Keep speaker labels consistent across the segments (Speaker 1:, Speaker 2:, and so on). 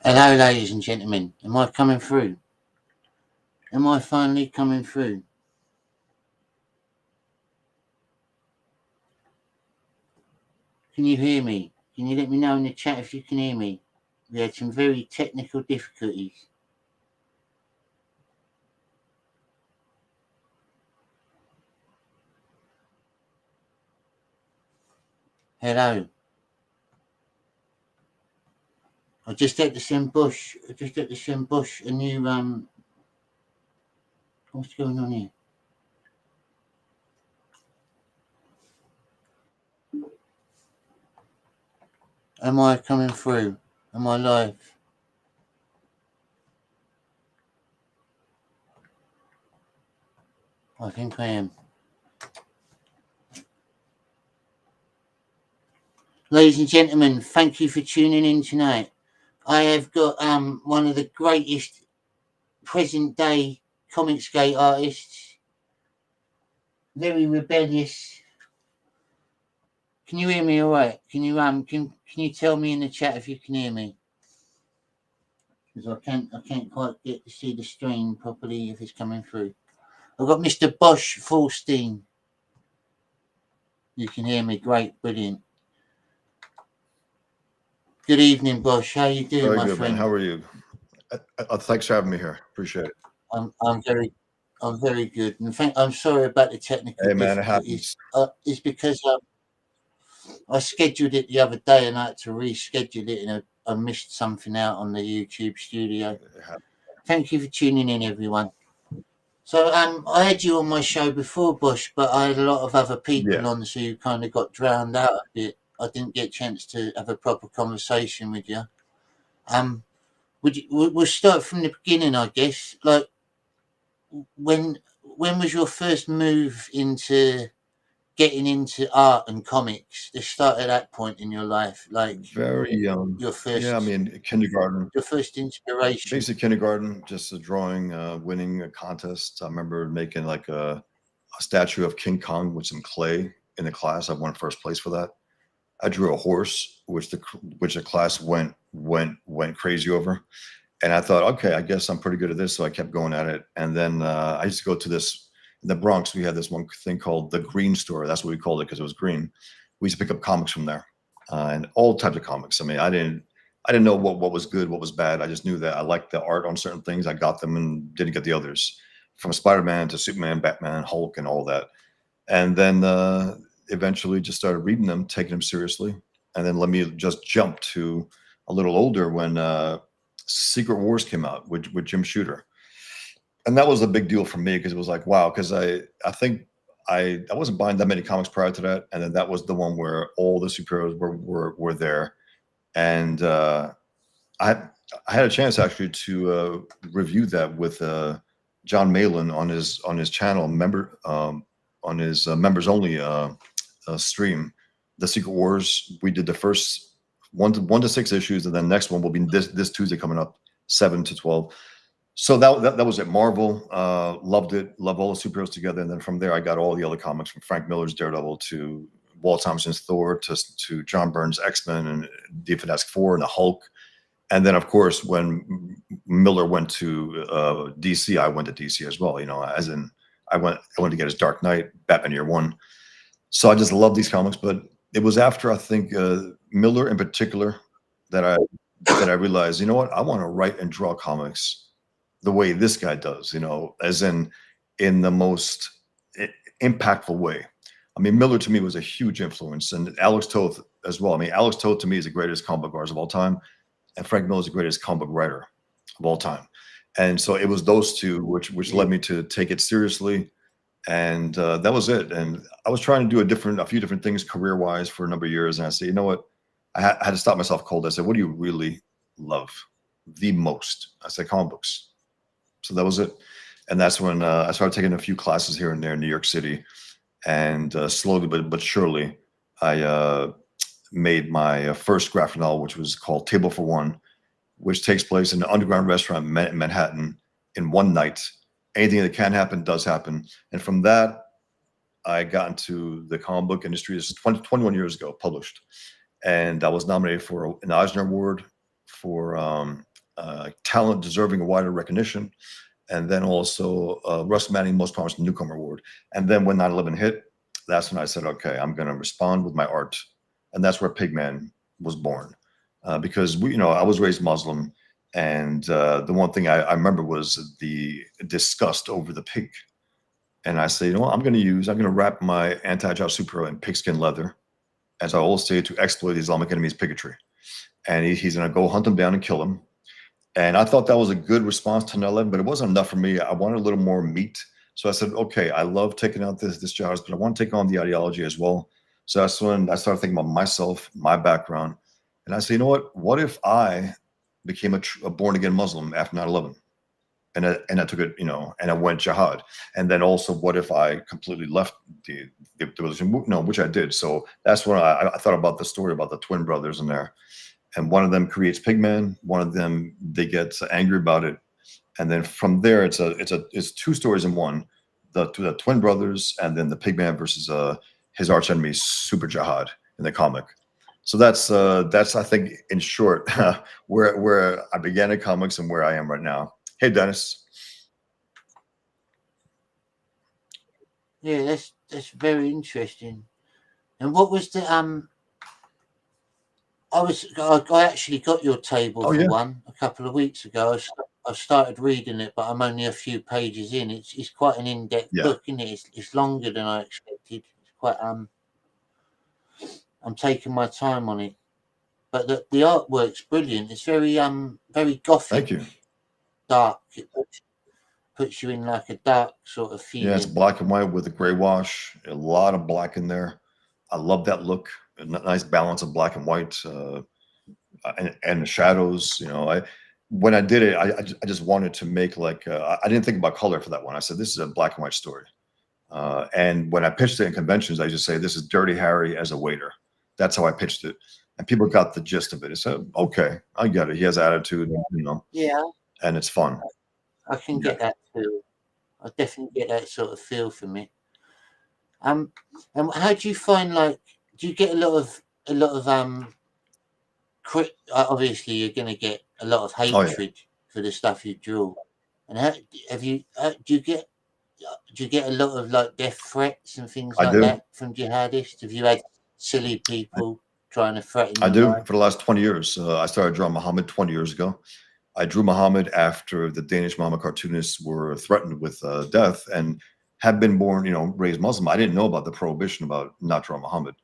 Speaker 1: Hello, ladies and gentlemen. Am I coming through? Am I finally coming through? Can you hear me? Can you let me know in the chat if you can hear me? We had some very technical difficulties. Hello. I just had to send Bosch. A new What's going on here? Am I coming through? Am I live? I think I am. Ladies and gentlemen, thank you for tuning in tonight. I have got one of the greatest present day comicsgate artists, very rebellious. Can you hear me all right? Can you tell me in the chat if you can hear me? Because I can't quite get to see the stream properly if it's coming through. I've got Mr. Bosch Fawstin. You can hear me, great, brilliant. Good evening, Bosch. How you doing,
Speaker 2: Very
Speaker 1: my
Speaker 2: good,
Speaker 1: friend?
Speaker 2: man. How are you? Thanks for having me here. Appreciate it.
Speaker 1: I'm very good, and I'm sorry about the technical
Speaker 2: Hey, man, it
Speaker 1: difficulties.
Speaker 2: happens.
Speaker 1: It's because I scheduled it the other day and I had to reschedule it, and I missed something out on the YouTube studio.
Speaker 2: It happens.
Speaker 1: Thank you for tuning in, everyone. So I had you on my show before, Bush, but I had a lot of other
Speaker 2: Yeah,
Speaker 1: people on, so you kind of got drowned out a bit. I didn't get a chance to have a proper conversation with you. Um, we'll start from the beginning, I guess. Like when when was your first move into getting into art and comics? Let's start at that point in your life, like
Speaker 2: very young.
Speaker 1: your
Speaker 2: Yeah, I
Speaker 1: first
Speaker 2: mean, kindergarten,
Speaker 1: your first inspiration.
Speaker 2: basic kindergarten, just a drawing, winning a contest. I remember making like a statue of King Kong with some clay in the class. I won first place for that. I drew a horse, which the class went crazy over. And I thought, okay, I guess I'm pretty good at this. So I kept going at it. And then I used to go to this in the Bronx. We had this one thing called the Green Store. That's what we called it because it was green. We used to pick up comics from there and all types of comics. I mean, I didn't know what was good, what was bad. I just knew that I liked the art on certain things. I got them and didn't get the others, from Spider-Man to Superman, Batman, Hulk, and all that. And then eventually just started reading them, taking them seriously. And then let me just jump to a little older when Secret Wars came out with Jim Shooter, and that was a big deal for me because it was like, wow, because I think I wasn't buying that many comics prior to that, and then that was the one where all the superheroes were there, and I I had a chance actually to review that with John Malin on his channel, on his members only stream, the Secret Wars. We did the first one to six issues, and then the next one will be this Tuesday coming up, 7 to 12. So that was it. Marvel, loved it, loved all the superheroes together, and then from there I got all the other comics from Frank Miller's Daredevil to Walt Thompson's Thor to John Byrne's X-Men and the Fantastic Four and the Hulk. And then, of course, when Miller went to DC, I went to DC as well. You know, as in I went to get his Dark Knight, Batman Year One. So I just love these comics. But it was after I think Miller in particular that I realized, you know what, I want to write and draw comics the way this guy does. You know, as in the most impactful way. I mean, Miller to me was a huge influence, and Alex Toth as well. I mean, Alex Toth to me is the greatest comic book artist of all time, and Frank Miller is the greatest comic book writer of all time. And so it was those two which
Speaker 1: Yeah.
Speaker 2: led me to take it seriously, and that was it. And I was trying to do a few different things career wise for a number of years, and I said, you know what, I had to stop myself cold. I said, what do you really love the most? I said, comic books. So that was it. And that's when I started taking a few classes here and there in New York City, and slowly but surely, I made my first graphic novel, which was called Table for One, which takes place in an underground restaurant in Manhattan in one night. Anything that can happen does happen. And from that, I got into the comic book industry. This is 21 years ago, published. And I was nominated for an Eisner Award for talent deserving of wider recognition. And then also Russ Manning Most Promising Newcomer Award. And then when 9/11 hit, that's when I said, okay, I'm going to respond with my art. And that's where Pigman was born. Because I was raised Muslim, and the one thing I remember was the disgust over the pig. And I say, I'm going to wrap my anti-hijab superhero in pigskin leather, as I always say, to exploit the Islamic enemy's bigotry. And he's going to go hunt him down and kill him. And I thought that was a good response to 9/11, but it wasn't enough for me. I wanted a little more meat. So I said, okay, I love taking out this jihadist, but I want to take on the ideology as well. So that's when I started thinking about myself, my background. And I said, what if I became a born-again Muslim after 9/11? And I took it, and I went jihad. And then also, what if I completely left the religion? No, which I did. So that's when I thought about the story about the twin brothers in there. And one of them creates Pigman. One of them, they get angry about it. And then from there, it's two stories in one: the twin brothers, and then the Pigman versus his arch enemy, Super Jihad, in the comic. So that's I think in short where I began in comics and where I am right now. Hey, Dennis.
Speaker 1: Yeah, that's very interesting. And what was the I actually got your table for one a couple of weeks ago. I started reading it, but I'm only a few pages in. It's quite an in-depth book, isn't it? It's longer than I expected. It's quite I'm taking my time on it, but the artwork's brilliant. It's very gothic.
Speaker 2: Thank you.
Speaker 1: Dark. It puts you in like a dark sort of feeling.
Speaker 2: Yeah, it's black and white with a gray wash. A lot of black in there. I love that look. A nice balance of black and white, and the shadows. When I did it, I just wanted to make like I didn't think about color for that one. I said this is a black and white story. And when I pitched it in conventions, I just say this is Dirty Harry as a waiter. That's how I pitched it, and people got the gist of it. It said, okay, I get it. He has attitude,
Speaker 1: Yeah,
Speaker 2: and it's fun.
Speaker 1: I can get that too. I definitely get that sort of feel from it. And how do you find, like, do you get a lot of obviously you're going to get a lot of hatred for the stuff you draw, and do you get a lot of like death threats and things like that from jihadists? Have you had silly people trying to threaten you?
Speaker 2: I do. For the last 20 years. I started drawing Muhammad 20 years ago. I drew Muhammad after the Danish Muhammad cartoonists were threatened with death and had been born, raised Muslim. I didn't know about the prohibition about not drawing Muhammad.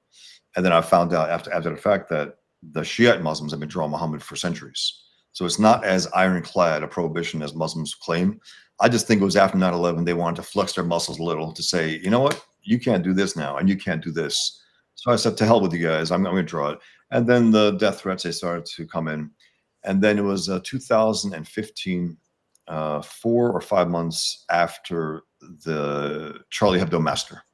Speaker 2: And then I found out after the fact that the Shiite Muslims have been drawing Muhammad for centuries. So it's not as ironclad a prohibition as Muslims claim. I just think it was after 9/11, they wanted to flex their muscles a little to say, you know what, you can't do this now and you can't do this. So I said, to hell with you guys, I'm going to draw it. And then the death threats, they started to come in. And then it was 2015, 4 or 5 months after the Charlie Hebdo massacre.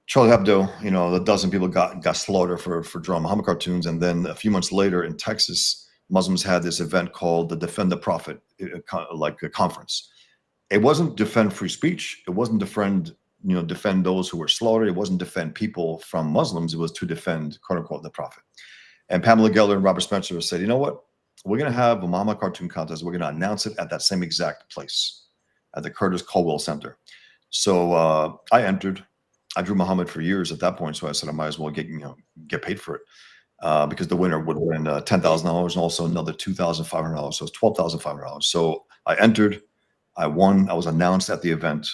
Speaker 2: Charlie Hebdo, a dozen people got slaughtered for drawing Muhammad cartoons. And then a few months later in Texas, Muslims had this event called the Defend the Prophet, like a conference. It wasn't defend free speech. It wasn't defend those who were slaughtered. It wasn't defend people from Muslims. It was to defend, quote unquote, the Prophet. And Pamela Geller and Robert Spencer said, you know what? We're going to have a Muhammad cartoon contest. We're going to announce it at that same exact place, at the Curtis Colwell Center. So I entered. I drew Muhammad for years at that point, so I said I might as well get paid for it, because the winner would win $10,000 and also another $2,500. So it's $12,500. So I entered. I won. I was announced at the event,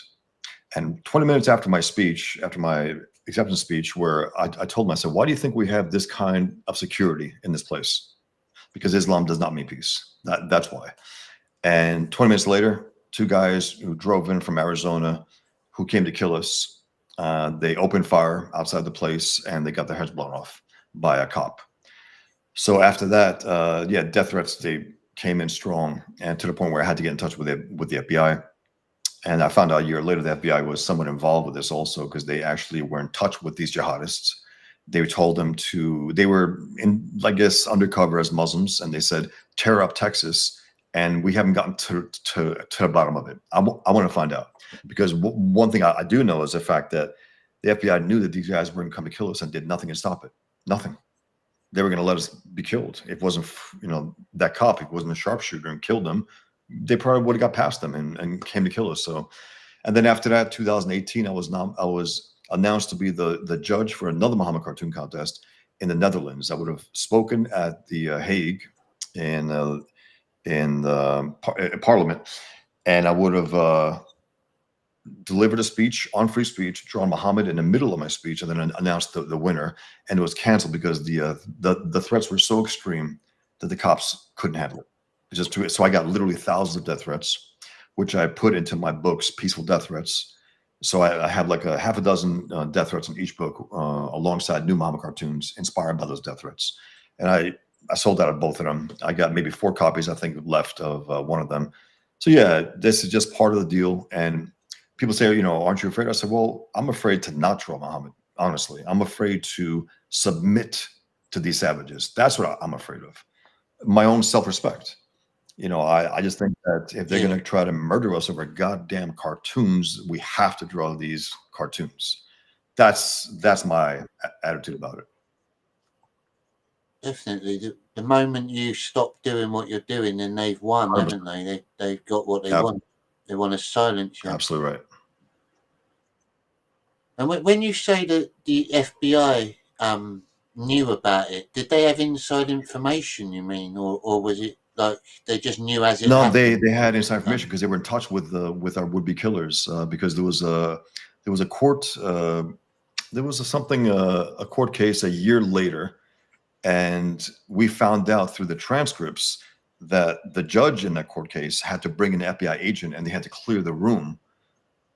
Speaker 2: and 20 minutes after my speech, after my acceptance speech, where I told them, I said, "Why do you think we have this kind of security in this place?" Because Islam does not mean peace. That's why. And 20 minutes later, 2 guys who drove in from Arizona, who came to kill us, they opened fire outside the place and they got their heads blown off by a cop. So after that, death threats, they came in strong, and to the point where I had to get in touch with the FBI. And I found out a year later the FBI was somewhat involved with this also, because they actually were in touch with these jihadists. They told them they were in, I guess, undercover as Muslims, and they said, tear up Texas, and we haven't gotten to the bottom of it. I want to find out, because one thing I do know is the fact that the FBI knew that these guys were going to come to kill us and did nothing to stop it. Nothing. they were going to let us be killed. If it wasn't, that cop, if it wasn't a sharpshooter and killed them, they probably would have got past them and came to kill us. So, and then after that, 2018, I was announced to be the judge for another Muhammad cartoon contest in the Netherlands. I would have spoken at the Hague in Parliament, and I would have delivered a speech on free speech, drawn Muhammad in the middle of my speech, and then announced the winner. And it was canceled because the threats were so extreme that the cops couldn't handle it. It's just too. So I got literally thousands of death threats, which I put into my books, Peaceful Death Threats. So I have like a half a dozen death threats in each book, alongside new Muhammad cartoons inspired by those death threats. And I sold out of both of them. I got maybe 4 copies, I think, left of one of them. So yeah, this is just part of the deal. And people say, aren't you afraid? I said, well, I'm afraid to not draw Muhammad. Honestly, I'm afraid to submit to these savages. That's what I'm afraid of. My own self-respect. I just think that if they're going to try to murder us over goddamn cartoons, we have to draw these cartoons. That's my attitude about it.
Speaker 1: Definitely. The moment you stop doing what you're doing, then they've won,
Speaker 2: 100%.
Speaker 1: haven't they? They've got what they want. They want to silence you.
Speaker 2: Absolutely right.
Speaker 1: And when you say that the FBI knew about it, did they have inside information, you mean? Or was it like they just knew as it happened?
Speaker 2: They had inside information because they were in touch with our would-be killers, because there was a court there was a court case a year later, and we found out through the transcripts that the judge in that court case had to bring an FBI agent, and they had to clear the room.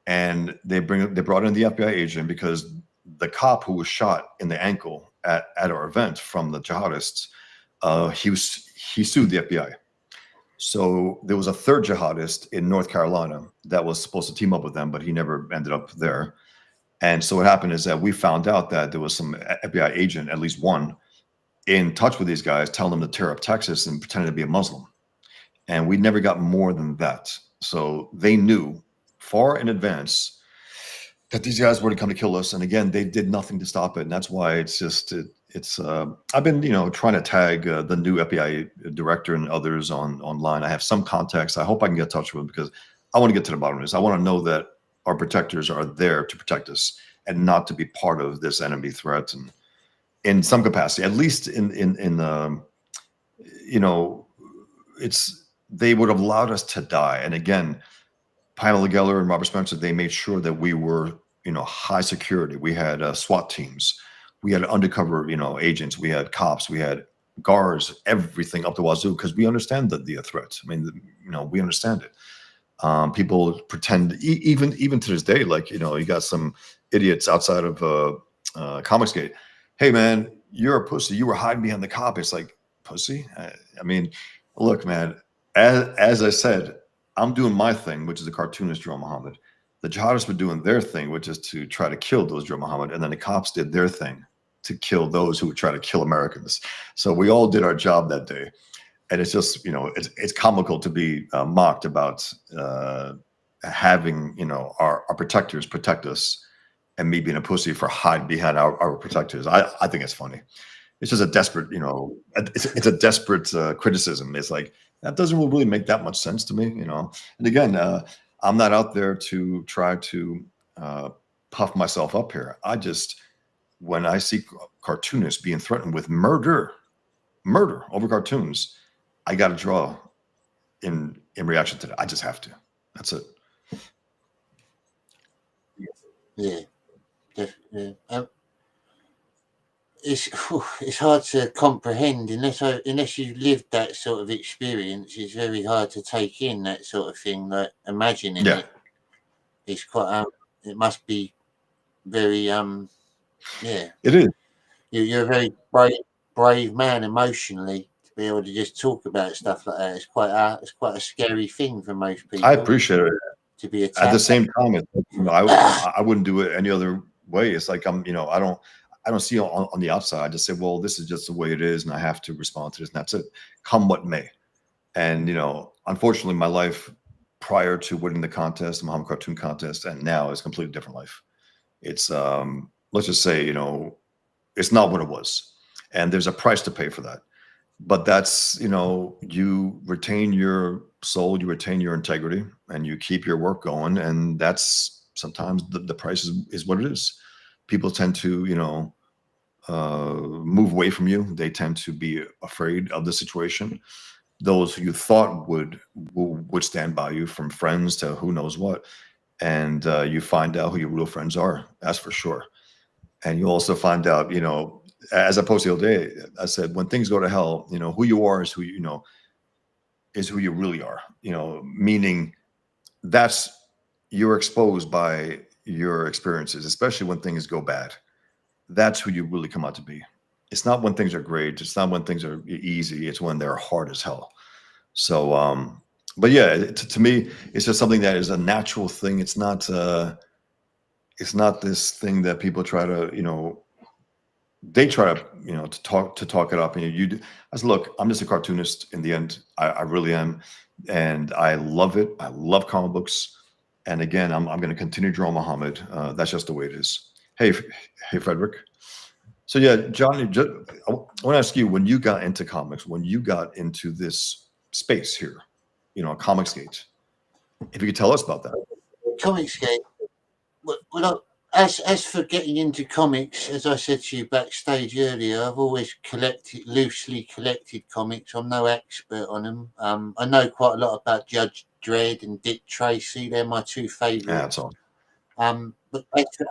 Speaker 2: And they brought in the FBI agent because the cop who was shot in the ankle at our event from the jihadists, he sued the FBI. So there was a third jihadist in North Carolina that was supposed to team up with them, but he never ended up there. And so what happened is that we found out that there was some FBI agent, at least one, in touch with these guys, telling them to tear up Texas and pretending to be a Muslim. And we never got more than that. So they knew far in advance that these guys were to come to kill us. And again, they did nothing to stop it. And that's why I've been, trying to tag the new FBI director and others online. I have some contacts. I hope I can get in touch with them because I want to get to the bottom of this. I want to know that our protectors are there to protect us and not to be part of this enemy threat. And in some capacity, at least they would have allowed us to die. And again, Pamela Geller and Robert Spencer, they made sure that we were, high security. We had SWAT teams. We had undercover, agents. We had cops. We had guards, everything up the wazoo, because we understand the threat. I mean, we understand it. People pretend, even to this day, like, you got some idiots outside of Comicsgate. Hey, man, you're a pussy. You were hiding behind the cop. It's like, pussy? I mean, look, man, as I said, I'm doing my thing, which is the cartoonist Joe Muhammad. The jihadists were doing their thing, which is to try to kill those Joe Muhammad. And then the cops did their thing to kill those who would try to kill Americans. So we all did our job that day. And it's just, it's comical to be mocked about having, our protectors protect us and me being a pussy for hiding behind our protectors. I think it's funny. It's just a desperate, it's a desperate criticism. It's like, that doesn't really make that much sense to me, And again, I'm not out there to try to puff myself up here. When I see cartoonists being threatened with murder over cartoons, I got to draw in reaction to that. I just have to. That's it.
Speaker 1: Yeah, definitely. It's hard to comprehend unless you've lived that sort of experience. It's very hard to take in that sort of thing. Like imagining it, it's quite. It must be very. Yeah,
Speaker 2: it is.
Speaker 1: You're a very brave man emotionally to be able to just talk about stuff like that. It's quite a scary thing for most people.
Speaker 2: I appreciate it.
Speaker 1: To be attacked.
Speaker 2: At the same time, I wouldn't do it any other way. It's like I don't see on the outside. I just say, well, this is just the way it is, and I have to respond to this, and that's it. Come what may. And unfortunately, my life prior to winning the contest, the Muhammad Cartoon Contest, and now is a completely different life. It's let's just say, it's not what it was. and there's a price to pay for that. But that's, you retain your soul, you retain your integrity, and you keep your work going. And that's sometimes the price is what it is. People tend to, move away from you. They tend to be afraid of the situation. Those who you thought would stand by you, from friends to who knows what, and you find out who your real friends are. That's for sure. And you also find out, as I posted the other day, I said, when things go to hell, who you are is who is who you really are. Meaning that's, you're exposed by your experiences, especially when things go bad. That's who you really come out to be. It's not when things are great. It's not when things are easy. It's when they're hard as hell. So, but yeah, to me, it's just something that is a natural thing. It's not this thing that people try to, they try to, to talk it up. And I said, look, I'm just a cartoonist in the end. I really am. And I love it. I love comic books. And again, I'm going to continue drawing Muhammad. That's just the way it is. Hey, Frederick. So yeah, Johnny, I want to ask you, when you got into comics, when you got into this space here, Comicsgate, if you could tell us about that.
Speaker 1: Comicsgate. Well, as for getting into comics, as I said to you backstage earlier, I've always loosely collected comics. I'm no expert on them. I know quite a lot about Judge Dredd and Dick Tracy. They're my two favourites.
Speaker 2: Yeah, that's all.
Speaker 1: But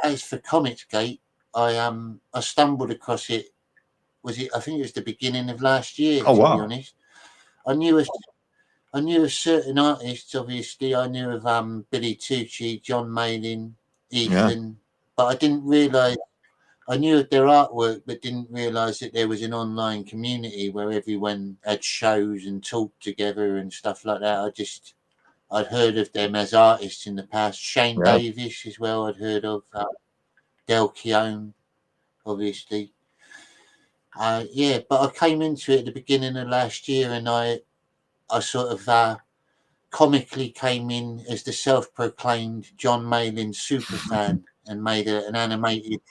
Speaker 1: as for Comicsgate, I stumbled across it. I think it was the beginning of last year.
Speaker 2: Oh,
Speaker 1: to
Speaker 2: wow.
Speaker 1: be honest, I knew of certain artists. Obviously, I knew of Billy Tucci, John Malin, Ethan, but I didn't realise. I knew of their artwork, but didn't realise that there was an online community where everyone had shows and talked together and stuff like that. I'd heard of them as artists in the past. Shane Davis as well, I'd heard of. Del Keown, obviously. Yeah, but I came into it at the beginning of last year, and I sort of comically came in as the self-proclaimed John Malin superfan and made an animated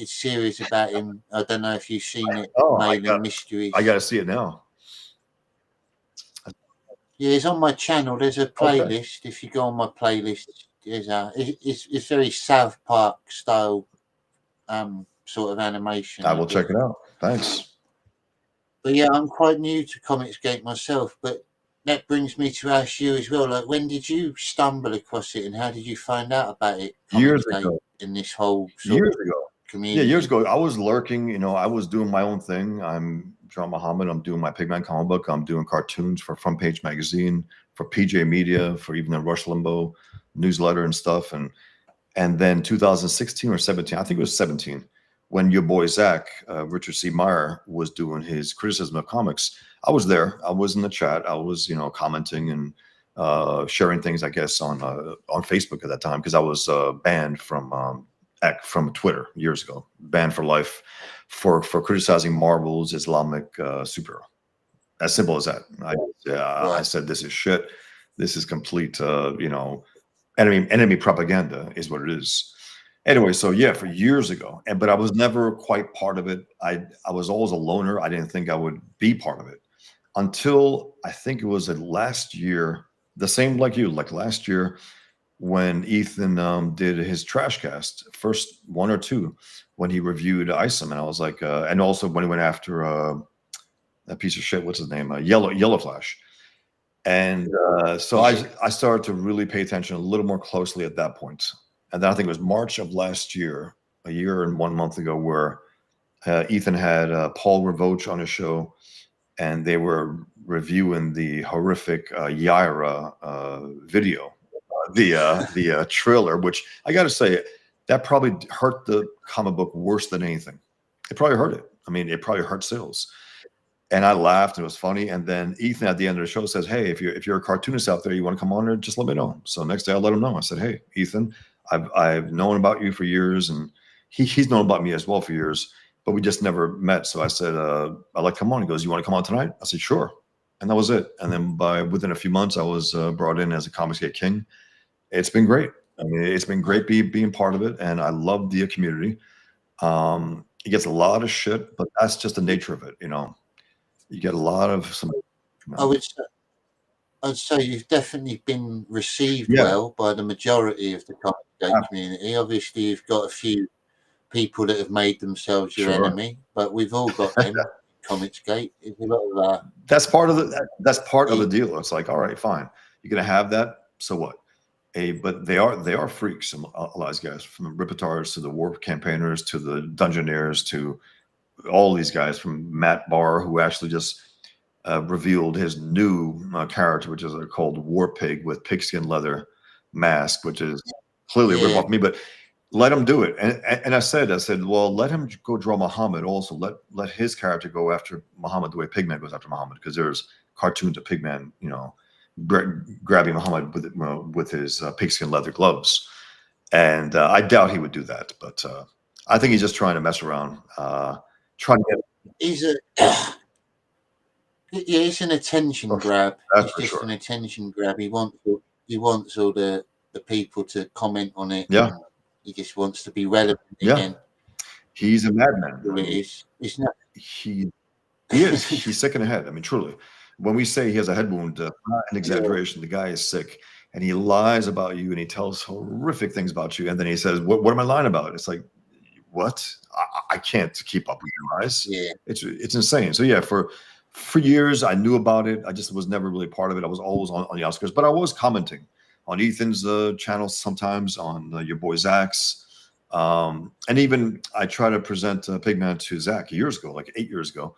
Speaker 1: series about him. I don't know if you've seen it. Malin Mysteries.
Speaker 2: I got to see it now.
Speaker 1: Yeah, it's on my channel. There's a playlist. Okay. If you go on my playlist, there's it's very South Park style sort of animation.
Speaker 2: I will check it out. Thanks.
Speaker 1: But yeah, I'm quite new to Comicsgate myself, but that brings me to ask you as well, like, when did you stumble across it and how did you find out about it?
Speaker 2: Years ago.
Speaker 1: In this whole years ago. Community.
Speaker 2: Yeah, years ago. I was lurking, I was doing my own thing. I'm John Muhammad. I'm doing my Pigman comic book. I'm doing cartoons for Front Page Magazine, for PJ Media, for even the Rush Limbaugh newsletter and stuff. And then 2016 or 17, I think it was 17, when your boy Zach, Richard C. Meyer, was doing his criticism of comics. I was there. I was in the chat. I was, commenting and sharing things, I guess, on Facebook at that time, because I was banned from Twitter years ago, banned for life for criticizing Marvel's Islamic superhero. As simple as that. I said, this is shit. This is complete, enemy propaganda is what it is. Anyway, so yeah, for years ago, but I was never quite part of it. I was always a loner. I didn't think I would be part of it until I think it was last year, the same like you, like last year, when Ethan did his trash cast, first one or two, when he reviewed Isom, and I was like, and also when he went after that piece of shit, what's his name, Yellow Flash, and so I started to really pay attention a little more closely at that point. And then I think it was March of last year, a year and 1 month ago, where Ethan had Paul Revoch on his show, and they were reviewing the horrific Yaira video, the trailer, which I got to say, that probably hurt the comic book worse than anything. It probably hurt it. I mean, it probably hurt sales. And I laughed, and it was funny. And then Ethan at the end of the show says, hey, if you're a cartoonist out there, you want to come on there, just let me know. So next day I let him know. I said, hey, Ethan, I've known about you for years, and he's known about me as well for years, but we just never met. So I said, I'd like to come on. He goes, you want to come on tonight? I said, sure. And that was it. And then within a few months, I was brought in as a Comicsgate King. It's been great. I mean, it's been great being part of it, and I love the community. He gets a lot of shit, but that's just the nature of it. You get a lot of some.
Speaker 1: I would say, I'd say you've definitely been received
Speaker 2: Yeah,
Speaker 1: well by the majority of the Comicsgate community. Obviously, you've got a few people that have made themselves your
Speaker 2: sure.
Speaker 1: enemy, but we've all got them. Comicsgate is a lot of
Speaker 2: That's part of that's part of the
Speaker 1: it,
Speaker 2: deal. It's like, all right, fine, you're gonna have that. So what? But they are freaks. A lot of these guys, from the Rippitards to the War Campaigners to the Dungeoneers to all these guys, from Matt Barr, who actually just revealed his new character, which is called War Pig with pigskin leather mask, which is clearly a rip
Speaker 1: yeah,
Speaker 2: off me. But let him do it. And I said, well, let him go draw Muhammad also. Let his character go after Muhammad the way Pigman goes after Muhammad, because there's cartoons of Pigman, grabbing Muhammad with his pigskin leather gloves. And I doubt he would do that, but I think he's just trying to mess around, trying to get.
Speaker 1: he's a yeah, it's an attention grab.
Speaker 2: That's
Speaker 1: It's
Speaker 2: for
Speaker 1: just
Speaker 2: sure.
Speaker 1: an attention grab. He wants all the people to comment on it.
Speaker 2: Yeah.
Speaker 1: And he just wants to be relevant
Speaker 2: Yeah.
Speaker 1: again.
Speaker 2: He's a madman.
Speaker 1: That's all it is. It's not.
Speaker 2: He is. He's sick in the head. I mean, truly. When we say he has a head wound, not an exaggeration. The guy is sick, and he lies about you, and he tells horrific things about you, and then he says, "What am I lying about?" It's like, what? I can't keep up with your lies.
Speaker 1: Yeah,
Speaker 2: It's insane. So yeah, for years I knew about it. I just was never really part of it. I was always on the outskirts, but I was commenting on Ethan's channel sometimes, on your boy Zach's. And even I tried to present Pigman to Zach years ago, like 8 years ago,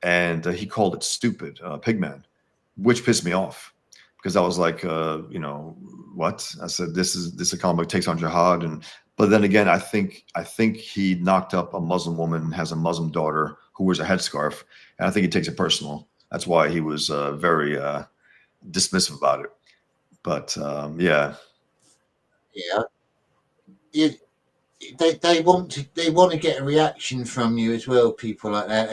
Speaker 2: and he called it stupid, Pigman, which pissed me off, because I was like, what? I said, this is a comic book takes on jihad, but then again, I think he knocked up a Muslim woman, has a Muslim daughter who wears a headscarf, and I think he takes it personal. That's why he was very dismissive about it. But yeah,
Speaker 1: yeah. They want to get a reaction from you as well. People like that.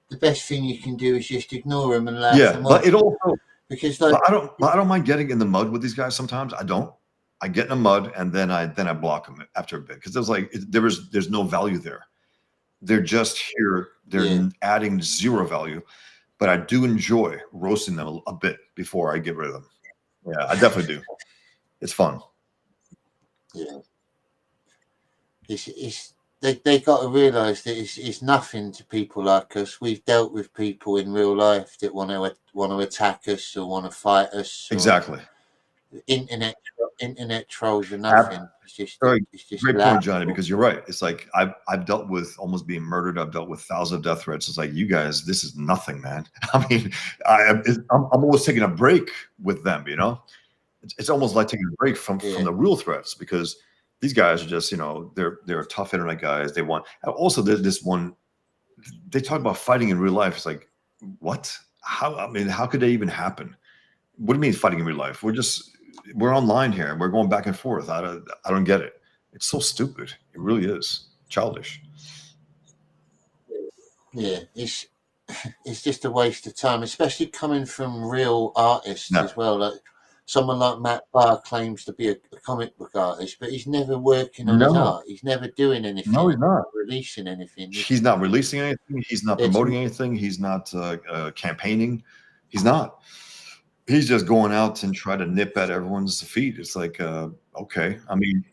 Speaker 1: The best thing you can do is just ignore them and laugh them
Speaker 2: but
Speaker 1: off.
Speaker 2: it also,
Speaker 1: Because
Speaker 2: but I don't mind getting in the mud with these guys sometimes. I don't. I get in the mud, and then I block them after a bit, because there's no value there. They're just here. They're adding zero value. But I do enjoy roasting them a bit before I get rid of them. Yeah, I definitely do. It's fun.
Speaker 1: Yeah, they got to realise that it's nothing to people like us. We've dealt with people in real life that want to attack us or want to fight us.
Speaker 2: Exactly.
Speaker 1: Internet trolls are nothing. It's just
Speaker 2: great point, Johnny, because you're right. It's like I've dealt with almost being murdered. I've dealt with thousands of death threats. It's like, you guys, this is nothing, man. I mean, I'm almost taking a break with them. It's almost like taking a break from the real threats, because these guys are just, they're tough internet guys. They want, also this one, they talk about fighting in real life. It's like, what? How could they even happen? What do you mean fighting in real life? We're online here. We're going back and forth. I don't get it. It's so stupid. It really is childish.
Speaker 1: Yeah, it's just a waste of time, especially coming from real artists as well. Like someone like Matt Barr claims to be a comic book artist, but he's never working on his art. He's never doing anything.
Speaker 2: No, he's not
Speaker 1: releasing anything.
Speaker 2: He's not releasing anything. He's not promoting anything. He's not campaigning. He's not. He's just going out and trying to nip at everyone's feet. It's like, okay. I mean,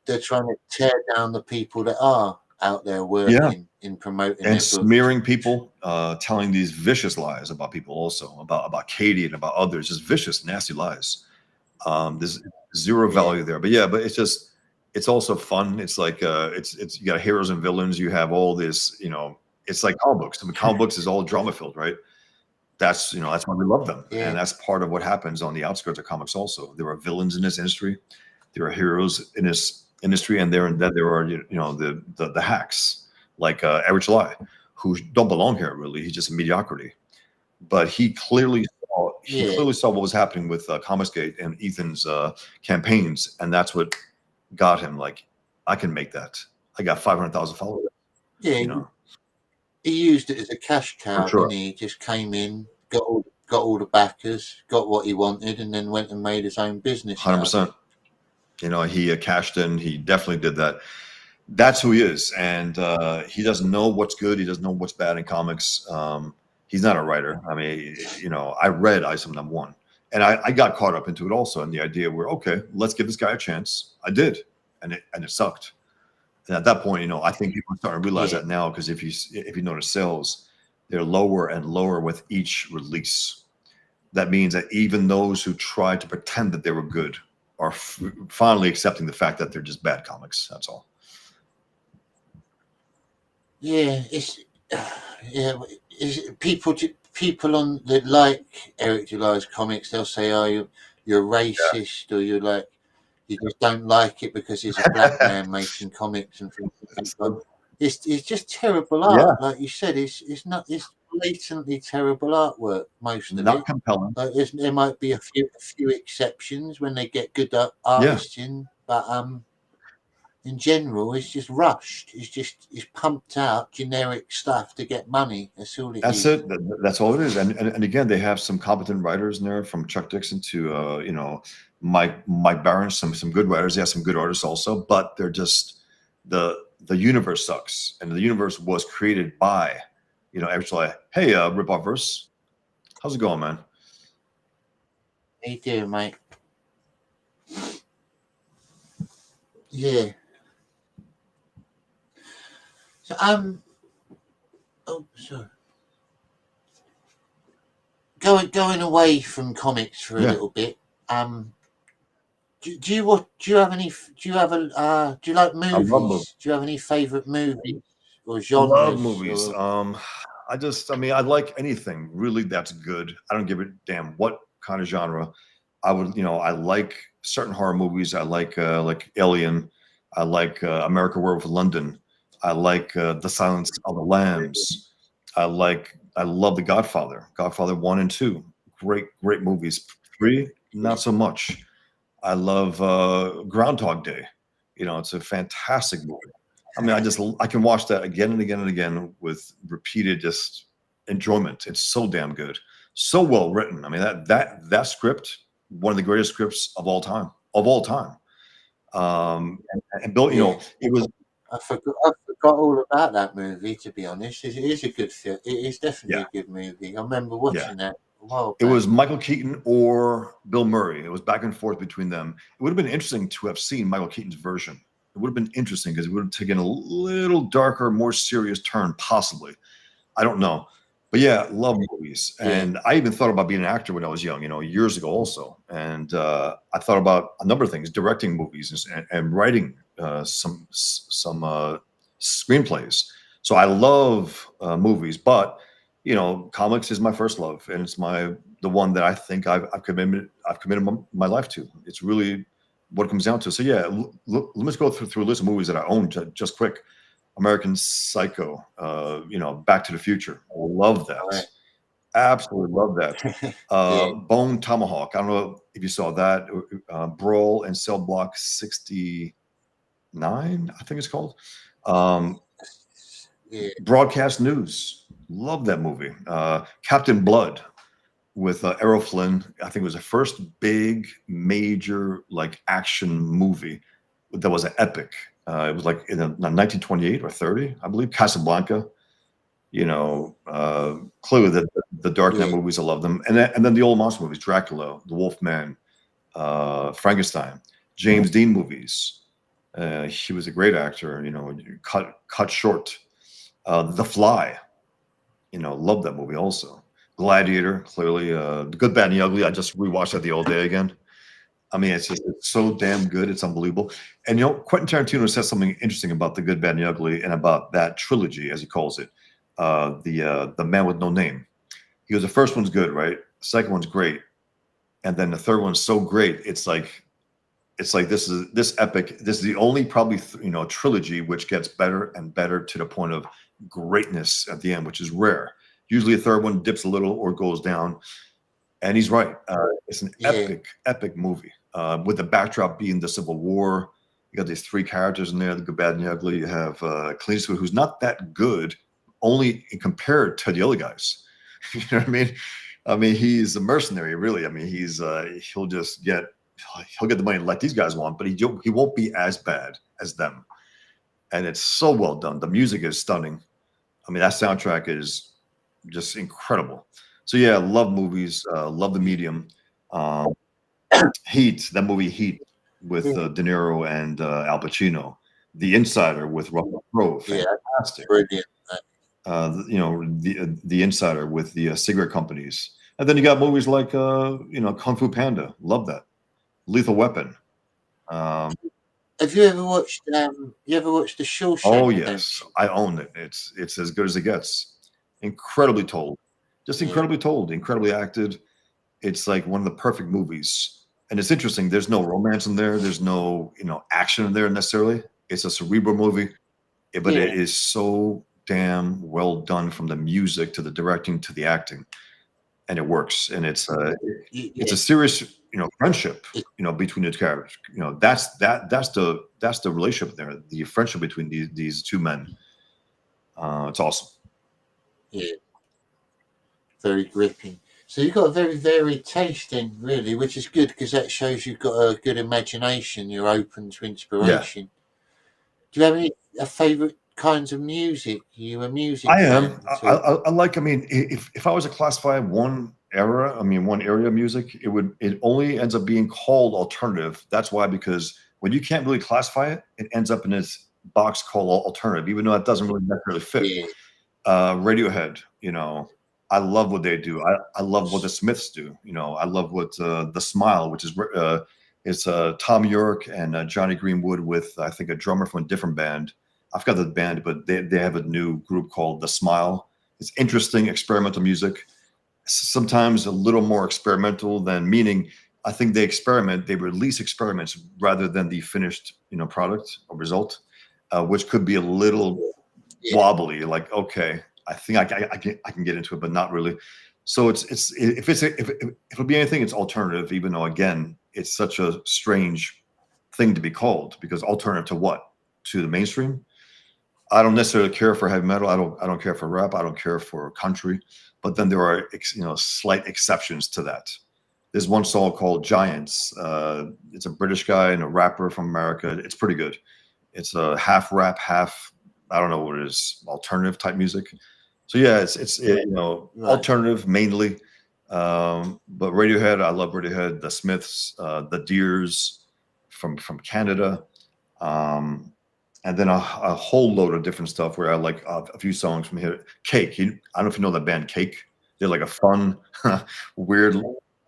Speaker 1: they're trying to tear down the people that are out there working in promoting
Speaker 2: and smearing people, telling these vicious lies about people, also about Katie and about others, just vicious, nasty lies. There's zero value there, but it's also fun. It's like it's you got heroes and villains. You have all this, it's like comic books. I mean, comic books is all drama filled, right? That's that's why we love them, and that's part of what happens on the outskirts of comics. Also, there are villains in this industry, there are heroes in this industry, and then there are the hacks like Average Lie, who don't belong here really. He's just a mediocrity, but he clearly saw what was happening with Comicsgate and Ethan's campaigns, and that's what got him. Like, I can make that. I got 500,000 followers.
Speaker 1: Yeah, he used it as a cash cow,
Speaker 2: sure.
Speaker 1: and he just came in, got all the backers, got what he wanted, and then went and made his own business.
Speaker 2: 100%. He cashed in. He definitely did that. That's who he is, and he doesn't know what's good. He doesn't know what's bad in comics. He's not a writer. I mean, I read Ice #1, and I got caught up into it also, and the idea where okay, let's give this guy a chance. I did, and it sucked. And at that point, I think people are starting to realize
Speaker 1: Yeah.
Speaker 2: that now because if you notice sales, they're lower and lower with each release. That means that even those who tried to pretend that they were good are finally accepting the fact that they're just bad comics. That's all.
Speaker 1: Yeah, yeah, people on that like Eric July's comics, they'll say, "Oh, you're racist," or "You just don't like it because he's a black man making comics and things like that." It's just terrible
Speaker 2: Yeah,
Speaker 1: art, like you said. It's blatantly terrible artwork. Most of
Speaker 2: not
Speaker 1: it.
Speaker 2: compelling.
Speaker 1: There might be a few exceptions when they get good
Speaker 2: Yeah,
Speaker 1: artists in, but in general, it's just rushed. It's pumped out generic stuff to get money. That's all it
Speaker 2: that's
Speaker 1: is.
Speaker 2: it. That's all it is. And again, they have some competent writers in there, from Chuck Dixon to Mike Barron. Some good writers. They have some good artists also, but they're just the universe sucks, and the universe was created by actually. Hey, Ripoff Verse, how's it going, man?
Speaker 1: How you doing, mate? Yeah. So oh, sorry. Going away from comics for a
Speaker 2: Yeah,
Speaker 1: little bit. Do you have any? Do you like
Speaker 2: I love movies.
Speaker 1: movies? Do you have any favorite movies or
Speaker 2: Love
Speaker 1: genres
Speaker 2: movies.
Speaker 1: or?
Speaker 2: I mean, I like anything really that's good. I don't give a damn what kind of genre. I like certain horror movies. I like Alien. I like America Werewolf in London. I like The Silence of the Lambs. I love The Godfather. Godfather 1 and 2. Great movies. 3, not so much. I love Groundhog Day. It's a fantastic movie. I mean, I can watch that again and again and again with repeated just enjoyment. It's so damn good, so well written. I mean, that script, one of the greatest scripts of all time, and Bill,
Speaker 1: Yeah,
Speaker 2: it was
Speaker 1: I forgot all about that movie. To be honest, it is a good film. It is definitely
Speaker 2: yeah,
Speaker 1: a good movie. I remember
Speaker 2: yeah.
Speaker 1: watching that a while
Speaker 2: It
Speaker 1: back.
Speaker 2: was Michael Keaton or Bill Murray. It was back and forth between them. It would have been interesting to have seen Michael Keaton's version. It would have been interesting because it would have taken a little darker, more serious turn, possibly. I don't know. But yeah, love movies.
Speaker 1: Yeah,
Speaker 2: And I even thought about being an actor when I was young, years ago also. And I thought about a number of things, directing movies and writing some screenplays. So I love movies, but comics is my first love, and it's the one that I think I've committed my life to. It's really what it comes down to. So yeah, let me just go through a list of movies that I own just quick. American Psycho, Back to the Future. Love that.
Speaker 1: right.
Speaker 2: Absolutely love that.
Speaker 1: Yeah,
Speaker 2: Bone Tomahawk. I don't know if you saw that. Brawl in Cell Block 69, I think it's called. Um,
Speaker 1: yeah,
Speaker 2: Broadcast News. Love that movie. Captain Blood with Errol Flynn. I think it was the first big major like action movie that was an epic. It was like in 1928 or 30, I believe. Casablanca. Clearly the Dark Knight
Speaker 1: yeah,
Speaker 2: movies, I love them, and then the old monster movies, Dracula, The Wolfman, Frankenstein, James Dean movies. He was a great actor. Cut short. The Fly. Love that movie also. Gladiator, clearly. The Good, Bad, and the Ugly. I just rewatched that the old day again. I mean, it's so damn good. It's unbelievable. And Quentin Tarantino says something interesting about The Good, Bad, and the Ugly, and about that trilogy, as he calls it, the Man with No Name. He goes, the first one's good, right? The second one's great, and then the third one's so great, it's like this epic. This is the only probably trilogy which gets better and better to the point of greatness at the end, which is rare. Usually, a third one dips a little or goes down. And he's right. It's an
Speaker 1: yeah,
Speaker 2: epic movie with the backdrop being the Civil War. You got these three characters in there: the Good, Bad, and the Ugly. You have Clint Eastwood, who's not that good, only compared to the other guys. You know what I mean? I mean, he's a mercenary, really. I mean, he'll get the money like these guys want, but he won't be as bad as them. and it's so well done. The music is stunning. I mean, that soundtrack is just incredible. So yeah, love movies, love the medium. Um, Heat, that movie Heat with
Speaker 1: Yeah,
Speaker 2: De Niro and Al Pacino, The Insider with Russell Crowe,
Speaker 1: yeah,
Speaker 2: fantastic.
Speaker 1: brilliant.
Speaker 2: The Insider with the cigarette companies, and then you got movies like Kung Fu Panda, love that. Lethal Weapon. Um,
Speaker 1: Have you ever watched? You ever watched The
Speaker 2: oh
Speaker 1: Shawshank
Speaker 2: yes,
Speaker 1: Redemption?
Speaker 2: I own it. It's as good as it gets. Incredibly told, just
Speaker 1: Yeah,
Speaker 2: incredibly told, incredibly acted. It's like one of the perfect movies. And it's interesting. There's no romance in there. There's no action in there necessarily. It's a cerebral movie, but
Speaker 1: yeah,
Speaker 2: it is so damn well done from the music to the directing to the acting, and it works. And it's
Speaker 1: yeah.
Speaker 2: a serious friendship
Speaker 1: It,
Speaker 2: between the characters. That's the relationship there, the friendship between these two men. It's awesome.
Speaker 1: yeah, very gripping. So you've got a very varied taste, then, really, which is good because that shows you've got a good imagination. You're open to
Speaker 2: Yeah,
Speaker 1: inspiration. Do you have any favorite kinds of music? Are you a music
Speaker 2: I
Speaker 1: fan
Speaker 2: am.
Speaker 1: at all?
Speaker 2: I like. I mean, if I was to classify one era, I mean, one area of music, it only ends up being called alternative. That's why, because when you can't really classify it, it ends up in this box called alternative, even though it doesn't really necessarily fit.
Speaker 1: Yeah,
Speaker 2: Radiohead, I love what they do. I love what the Smiths do. I love what the Smile, which is it's Tom York and Johnny Greenwood with I think a drummer from a different band. I forgot the band, but they have a new group called The Smile. It's interesting experimental music. Sometimes a little more experimental than meaning. I think they release experiments rather than the finished product or result, which could be a little
Speaker 1: yeah,
Speaker 2: wobbly. Like, okay, I think I can get into it, but not really. So if it'll be anything, it's alternative. Even though again, it's such a strange thing to be called because alternative to what? To the mainstream. I don't necessarily care for heavy metal. I don't care for rap. I don't care for country. But then there are slight exceptions to that. There's one song called Giants. It's a British guy and a rapper from America. It's pretty good. It's a half rap, half I don't know what it is, alternative type music. So yeah, it's
Speaker 1: right.
Speaker 2: alternative mainly. But Radiohead, I love Radiohead. The Smiths, the Deers from Canada, um, and then a whole load of different stuff where I like a few songs from here. Cake, I don't know if you know that band Cake. They're like a fun, weird,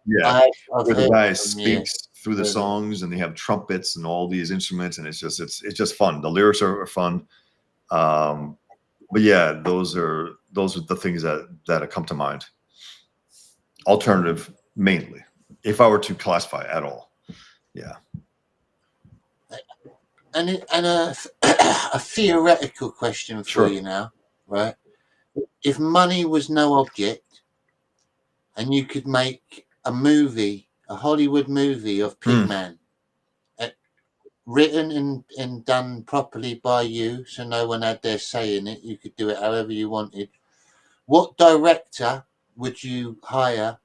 Speaker 2: yeah,
Speaker 1: I've
Speaker 2: where the
Speaker 1: heard
Speaker 2: guy
Speaker 1: of them. Yeah,
Speaker 2: speaks through the
Speaker 1: heard of
Speaker 2: songs and they have trumpets and all these instruments, and it's just fun. The lyrics are fun. Um, but yeah, those are the things that come to mind. Alternative mainly, if I were to classify at all. Yeah,
Speaker 1: and a theoretical question for
Speaker 2: sure.
Speaker 1: you now, right? If money was no object and you could make a movie, a Hollywood movie of
Speaker 2: Hmm.
Speaker 1: Pigman, uh, written and done properly by you, so no one had their say in it, you could do it however you wanted. What director would you hire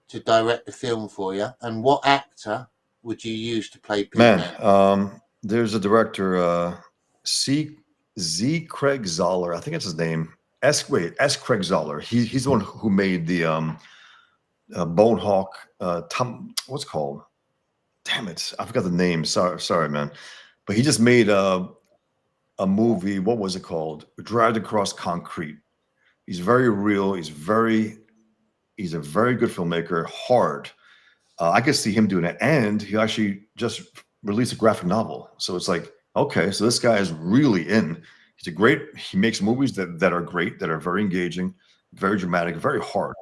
Speaker 1: to direct the film for you, and what actor would you use to play
Speaker 2: Man,
Speaker 1: Pigman?
Speaker 2: there's a director, C. Z. Craig Zoller. I think that's his name. S. Craig Zoller. He's the one who made the Bonehawk. Tom, what's it called? Damn it, I forgot the name. Sorry, man. But he just made a movie. What was it called? Dragged Across Concrete. He's very real. He's a very good filmmaker. Hard. I could see him doing it, and he actually just released a graphic novel. So it's like, okay, so this guy is really in. He makes movies that are great, that are very engaging, very dramatic, very hard.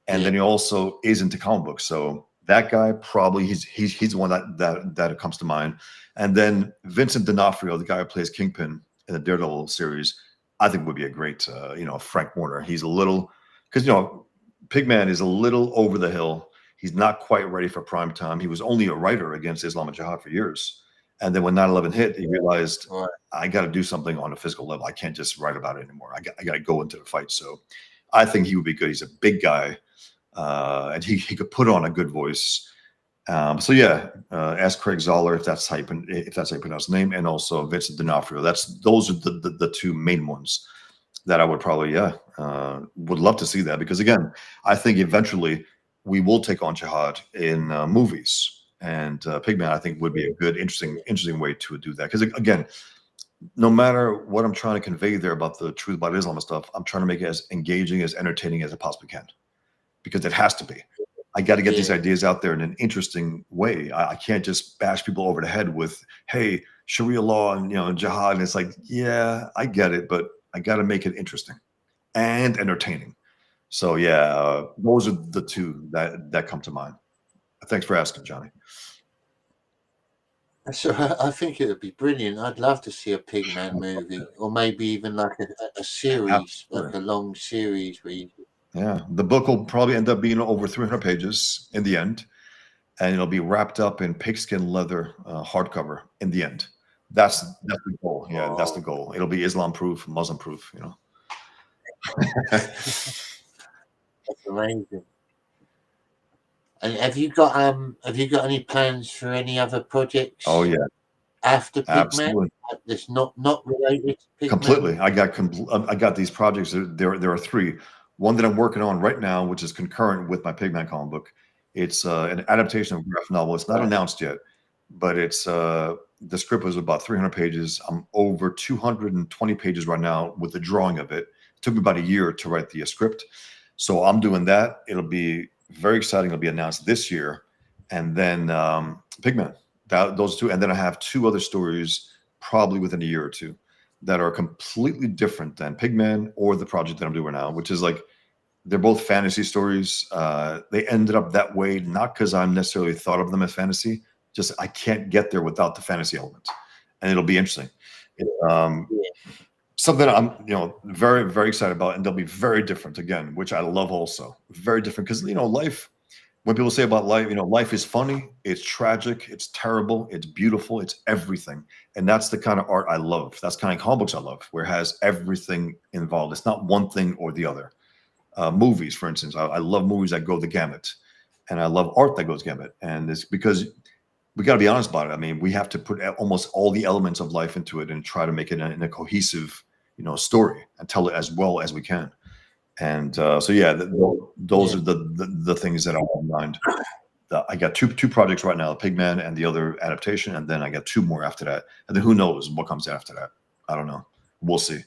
Speaker 2: And
Speaker 1: Yeah,
Speaker 2: then he also is into comic books. So that guy probably he's the one that comes to mind. And then Vincent D'Onofrio, the guy who plays Kingpin in the Daredevil series, I think would be a great Frank Warner. He's a little because Pigman is a little over the hill. He's not quite ready for prime time. He was only a writer against Islam and Jihad for years. And then when 9/11 hit, he realized
Speaker 1: right.
Speaker 2: I got to do something on a physical level. I can't just write about it anymore. I got to go into the fight. So I think he would be good. He's a big guy, and he could put on a good voice. So yeah, ask Craig Zoller if that's how you pronounce his name, and also Vincent D'Onofrio. Those are the two main ones that I would probably would love to see that, because again, I think eventually we will take on jihad in movies, and Pigman I think would be a good interesting way to do that, because again, no matter what I'm trying to convey there about the truth about Islam and stuff, I'm trying to make it as engaging, as entertaining as it possibly can, because it has to be. I got to get these ideas out there in an interesting way. I can't just bash people over the head with, hey, Sharia law and jihad. And it's like, yeah, I get it, but I got to make it interesting and entertaining. So yeah, those are the two that come to mind. Thanks for asking, Johnny.
Speaker 1: So I think it would be brilliant. I'd love to see a Pigman movie, or maybe even like a series, like a long series where you.
Speaker 2: Yeah, the book will probably end up being over 300 pages in the end, and it'll be wrapped up in pigskin leather hardcover in the end. That's the goal. Yeah, that's the goal. It'll be Islam proof, Muslim proof.
Speaker 1: That's amazing. And have you got any plans for any other projects?
Speaker 2: Oh yeah,
Speaker 1: after Pigman,
Speaker 2: absolutely.
Speaker 1: That's not related to Pigman.
Speaker 2: Completely. I got these projects. There are three. One that I'm working on right now, which is concurrent with my Pigman comic book. It's an adaptation of a graphic novel. It's not announced yet, but it's the script was about 300 pages. I'm over 220 pages right now with the drawing of it. It took me about a year to write the script, so I'm doing that. It'll be very exciting. It'll be announced this year, and then Pigman. Those two, and then I have two other stories probably within a year or two that are completely different than Pigman or the project that I'm doing now, which is like, they're both fantasy stories. They ended up that way, not because I necessarily thought of them as fantasy, just I can't get there without the fantasy element. And it'll be interesting. Something I'm, very, very excited about, and they'll be very different again, which I love also. Very different, because, life, when people say about life, life is funny, it's tragic, it's terrible, it's beautiful, it's everything. And that's the kind of art I love. That's the kind of comic books I love, where it has everything involved. It's not one thing or the other. Movies, for instance, I love movies that go the gamut, and I love art that goes gamut. And it's because we got to be honest about it. I mean, we have to put almost all the elements of life into it and try to make it in a cohesive, story, and tell it as well as we can. And so yeah, those are the things that I have in mind. I got two projects right now, Pigman and the other adaptation, and then I got two more after that. And then who knows what comes after that? I don't know. We'll see.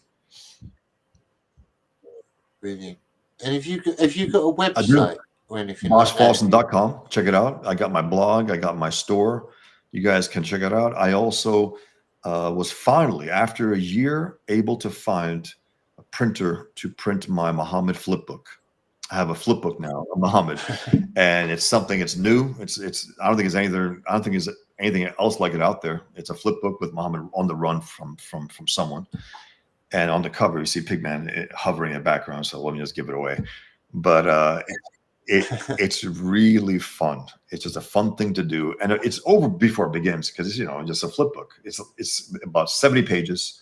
Speaker 1: Brilliant. And if you got a website or anything,
Speaker 2: BoschFawstin.com. Check it out. I got my blog. I got my store. You guys can check it out. I also was finally, after a year, able to find a printer to print my Muhammad flip book. I have a flip book now, a Muhammad, and it's something. It's new. It's. I don't think it's anything else like it out there. It's a flip book with Muhammad on the run from someone, and on the cover you see Pigman hovering in the background. So let me just give it away. But it's really fun. It's just a fun thing to do, and it's over before it begins, because it's just a flip book. It's about 70 pages,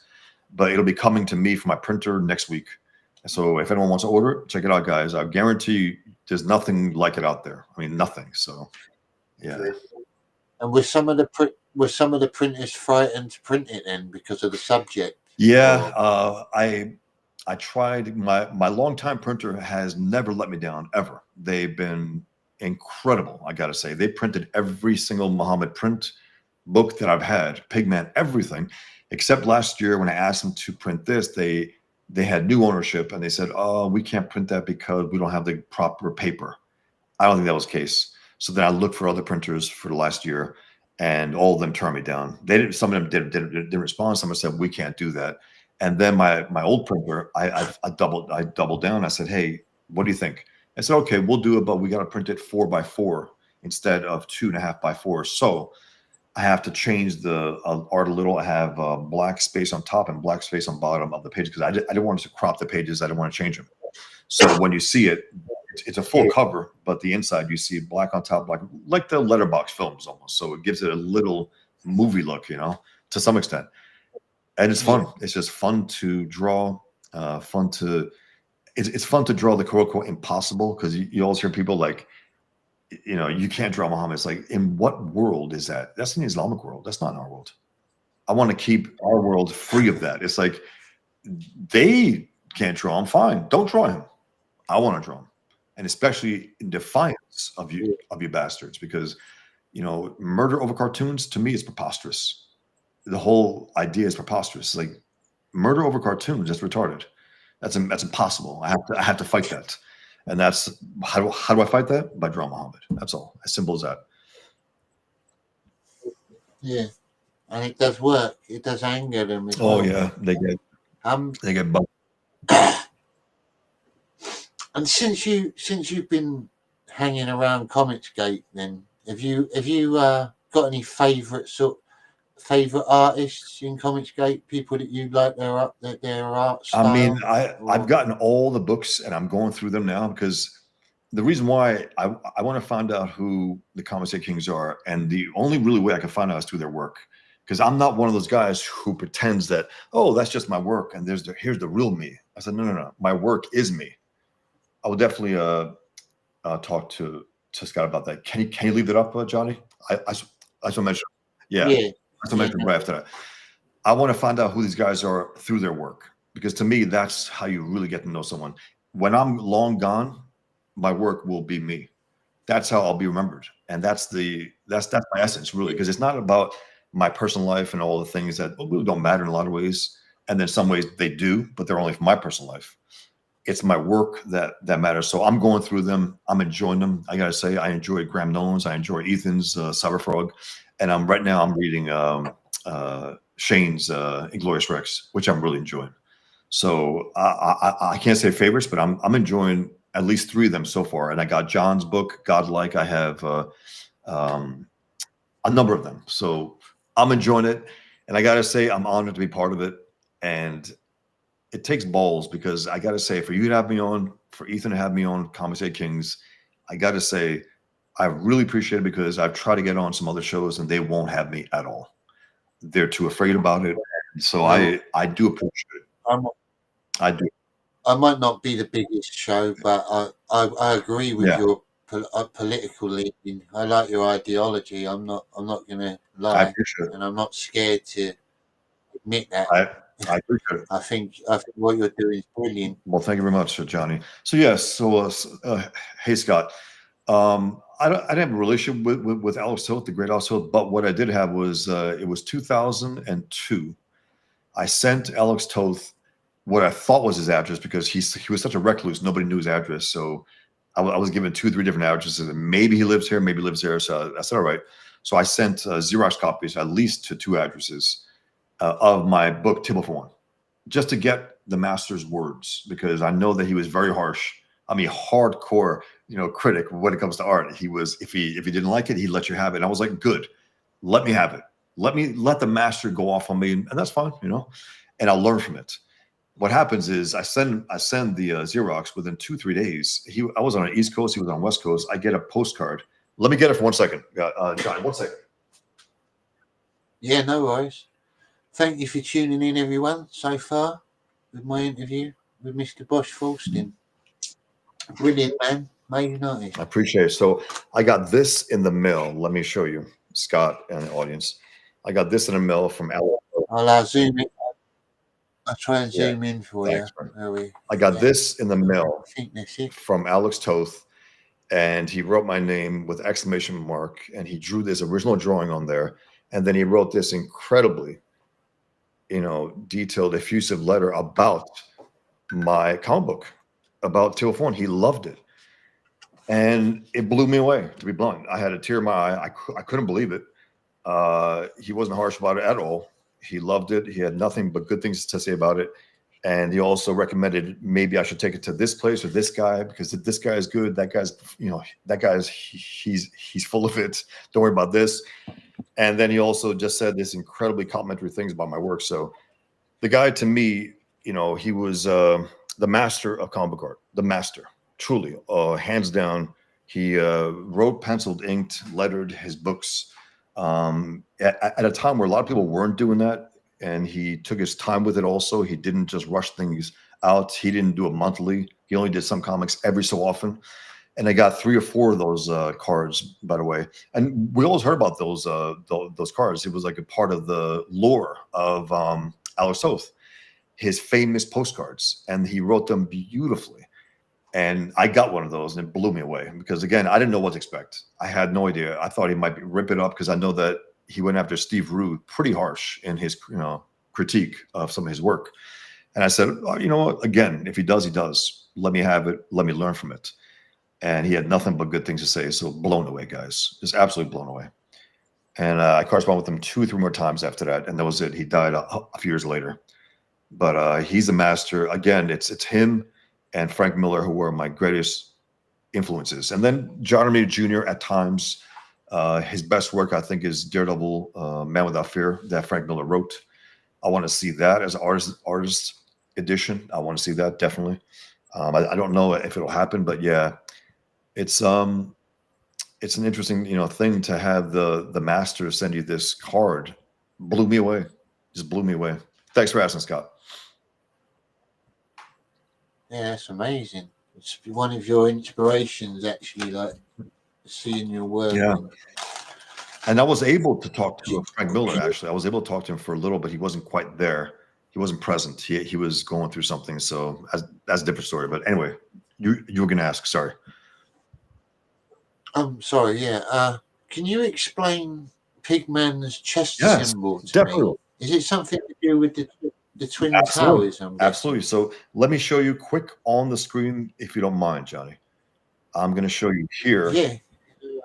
Speaker 2: but it'll be coming to me from my printer next week. So if anyone wants to order it, check it out, guys. I guarantee you, there's nothing like it out there. I mean, nothing. So yeah.
Speaker 1: And were some of the printers frightened to print it then because of the subject?
Speaker 2: Yeah, I tried. My longtime printer has never let me down, ever. They've been incredible, I gotta say. They printed every single Muhammad print book that I've had, Pigman, everything, except last year when I asked them to print this. They had new ownership, and they said, "Oh, we can't print that because we don't have the proper paper." I don't think that was the case. So then I looked for other printers for the last year, and all of them turned me down. They didn't. Some of them didn't respond. Some said, "We can't do that." And then my old printer, I doubled down. I said, "Hey, what do you think?" I said, "Okay, we'll do it, but we got to print it 4x4 instead of 2.5x4." So I have to change the art a little. I have black space on top and black space on bottom of the page, because I didn't want to crop the pages. I didn't want to change them. So when you see it, it's a full cover, but the inside you see black on top, black, like the letterbox films almost. So it gives it a little movie look, to some extent. And it's fun. It's just fun to draw. It's fun to draw the quote unquote impossible, because you always hear people like, you know, you can't draw Muhammad. It's like, in what world is that? That's in the Islamic world. That's not in our world. I want to keep our world free of that. It's like, they can't draw him. Fine, don't draw him. I want to draw him, and especially in defiance of you bastards, because you know, murder over cartoons to me is preposterous. The whole idea is preposterous. Like, murder over cartoons, that's retarded. That's impossible. I have to fight that, and that's how do I fight that? By drawing Muhammad. That's all. As simple as that.
Speaker 1: Yeah, and it does work. It does anger them as
Speaker 2: Oh
Speaker 1: well.
Speaker 2: yeah, they get bugged.
Speaker 1: And since you've been hanging around Comicsgate, then have you got any favourite artists in Comicsgate? People that you like their art style?
Speaker 2: I mean, I've gotten all the books, and I'm going through them now, because the reason why I want to find out who the Comicsgate Kings are, and the only really way I can find out is through their work. Because I'm not one of those guys who pretends that, oh, that's just my work, and here's the real me. I said, no. My work is me. I will definitely talk to Scott about that. Can you leave that up, Johnny? I just mention. Yeah. I just mention right after that. I want to find out who these guys are through their work, because to me, that's how you really get to know someone. When I'm long gone, my work will be me. That's how I'll be remembered, and that's my essence, really, because it's not about my personal life and all the things that really don't matter in a lot of ways, and then some ways they do, but they're only for my personal life. It's my work that matters. So I'm going through them. I'm enjoying them. I gotta say, I enjoy Graham Nolan's. I enjoy Ethan's Cyberfrog, and right now I'm reading Shane's Inglorious Rex, which I'm really enjoying. So I can't say favorites, but I'm enjoying at least 3 of them so far. And I got John's book, Godlike. I have a number of them. So I'm enjoying it. And I got to say, I'm honored to be part of it. And it takes balls, because I got to say, for you to have me on, for Ethan to have me on Comicsgate Kings, I got to say, I really appreciate it, because I've tried to get on some other shows and they won't have me at all. They're too afraid about it. So I do appreciate it. I do.
Speaker 1: I might not be the biggest show, but I agree with your political leaning. I like your ideology. I'm not going to lie,
Speaker 2: I appreciate it.
Speaker 1: And I'm not scared to admit that.
Speaker 2: I appreciate it.
Speaker 1: I think what you're doing is brilliant.
Speaker 2: Well, thank you very much, Johnny. So yes, hey Scott, I didn't have a relationship with Alex Toth, the great Alex Toth, but what I did have was it was 2002. I sent Alex Toth what I thought was his address, because he was such a recluse, nobody knew his address. So I was given 2 or 3 different addresses, and maybe he lives here, maybe he lives there. So I said, all right. So I sent Xerox copies at least to 2 addresses of my book, Table for One, just to get the master's words, because I know that he was very harsh. I mean, hardcore, critic when it comes to art. He was, if he didn't like it, he'd let you have it. And I was like, good, let me have it. Let the master go off on me, and that's fine, and I'll learn from it. What happens is I send the Xerox within 2-3 days. I was on the East Coast, he was on West Coast. I get a postcard. Let me get it for 1 second, Johnny. 1 second.
Speaker 1: Yeah, no worries. Thank you for tuning in, everyone, so far with my interview with Mr. Bosch Fawstin. Brilliant, man. Amazing artist.
Speaker 2: I appreciate it. So I got this in the mail. Let me show you, Scott and the audience. I got this in the mail from Alex.
Speaker 1: I'll zoom in. I'll try and zoom in for you.
Speaker 2: I got this in the mail from Alex Toth, and he wrote my name with exclamation mark, and he drew this original drawing on there, and then he wrote this incredibly, detailed, effusive letter about my comic book, about Table for One. He loved it, and it blew me away, to be blunt. I had a tear in my eye. I couldn't believe it. He wasn't harsh about it at all. He loved it. He had nothing but good things to say about it. And he also recommended maybe I should take it to this place or this guy, because this guy is good. That guy's, he's full of it. Don't worry about this. And then he also just said this incredibly complimentary things about my work. So the guy, to me, he was the master of comic book art, the master, truly, hands down. He wrote, penciled, inked, lettered his books at a time where a lot of people weren't doing that. And he took his time with it also. He didn't just rush things out. He didn't do it monthly. He only did some comics every so often. and I got 3 or 4 of those cards, by the way. And we always heard about those cards. It was like a part of the lore of Alice Soth, his famous postcards, and he wrote them beautifully. And I got one of those, and it blew me away because, again, I didn't know what to expect. I had no idea. I thought he might rip it up because I know that he went after Steve Rude pretty harsh in his critique of some of his work. And I said, oh, you know what? Again, if he does, he does. Let me have it. Let me learn from it. And he had nothing but good things to say. So blown away, guys. Just absolutely blown away. And I corresponded with him 2 or 3 more times after that, and that was it. He died a few years later. But he's a master. Again, it's him and Frank Miller who were my greatest influences. And then John Romita Jr. at times. His best work, I think, is Daredevil, Man Without Fear, that Frank Miller wrote. I want to see that as an artist edition. I want to see that, definitely. I don't know if it'll happen, but yeah, it's an interesting thing to have the master send you this card. Blew me away. Just blew me away. Thanks for asking, Scott.
Speaker 1: Yeah, that's amazing. It's one of your inspirations, actually, like seeing your work.
Speaker 2: Yeah. And I was able to talk to Frank Miller, actually. I was able to talk to him for a little, but he wasn't quite there. He wasn't present. He was going through something. So that's a different story. But anyway, you were going to ask. Sorry.
Speaker 1: I'm sorry, yeah. Can you explain Pigman's chest symbol to
Speaker 2: definitely.
Speaker 1: me? Is it something to do with the Twin
Speaker 2: Absolutely.
Speaker 1: Towers?
Speaker 2: Absolutely. So let me show you quick on the screen, if you don't mind, Johnny. I'm going to show you here.
Speaker 1: Yeah.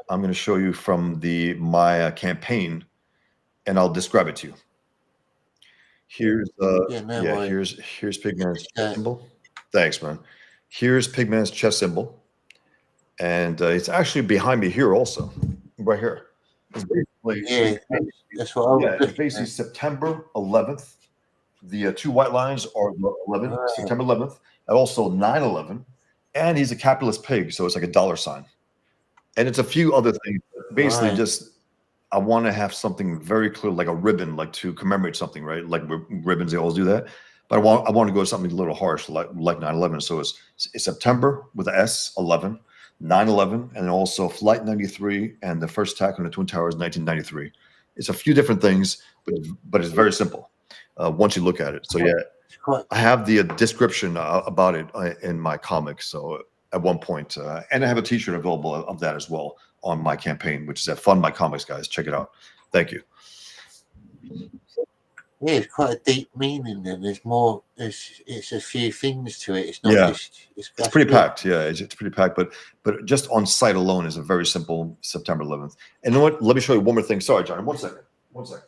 Speaker 2: I'm going to show you from my campaign, and I'll describe it to you. Here's here's Pigman's chest symbol. Thanks, man. Here's Pigman's chest symbol, and it's actually behind me here also, right here. It's basically,
Speaker 1: that's what I was
Speaker 2: it's basically September 11th. The 2 white lines are the 11th, September 11th, and also 9/11. And he's a capitalist pig, so it's like a $. And it's a few other things. Basically, just I want to have something very clear, like a ribbon, like to commemorate something, right? Like ribbons, they always do that. But I want to go to something a little harsh, like 9/11. So it's September with a S, 11, 9/11, and also Flight 93 and the first attack on the Twin Towers, 1993. It's a few different things, but it's very simple once you look at it. So yeah, I have the description about it in my comics. So at one point, and I have a T-shirt available of that as well on my campaign, which is at Fund My Comics, guys. Check it out. Thank you.
Speaker 1: Yeah, it's quite a deep meaning. Then there's more. It's a few things to it. It's not just. It's
Speaker 2: pretty packed. Yeah, it's pretty packed. But just on site alone is a very simple September 11th. And you know what? Let me show you one more thing. Sorry, Johnny. 1 second. 1 second.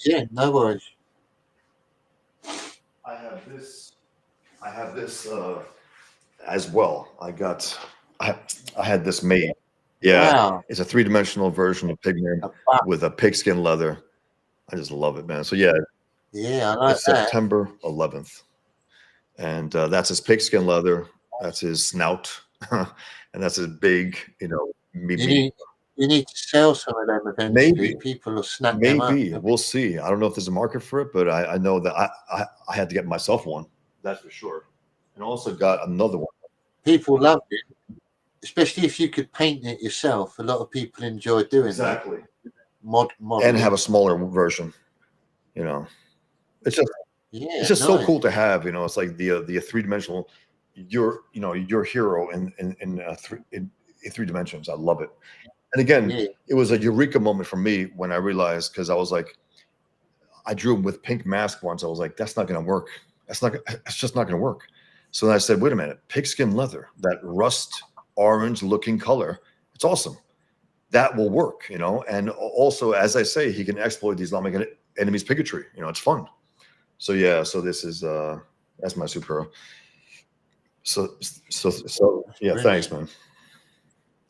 Speaker 1: Yeah, no worries.
Speaker 2: I have this as well. I had this made. Yeah, wow. It's a 3-dimensional version of Pigman with a pigskin leather. I just love it, man. So yeah,
Speaker 1: I like
Speaker 2: it's September 11th, and that's his pigskin leather. That's his snout, and that's his big, meaty.
Speaker 1: You need to sell some of them eventually. Maybe people will snap them up.
Speaker 2: Maybe we'll see. I don't know if there's a market for it, but I know that I had to get myself one. That's for sure. And also got another one.
Speaker 1: People love it, especially if you could paint it yourself. A lot of people enjoy doing that. Mod
Speaker 2: and have a smaller version. It's just so cool to have. It's like the 3-dimensional. Your hero in 3 dimensions. I love it. And again, it was a eureka moment for me when I realized, because I was like, I drew him with pink mask once. I was like, that's not going to work. It's just not going to work. So then I said, wait a minute, pigskin leather, that rust orange looking color, it's awesome. That will work, and also, as I say, he can exploit the Islamic enemy's bigotry. It's fun. So yeah, so this is that's my superhero. So yeah, thanks, man.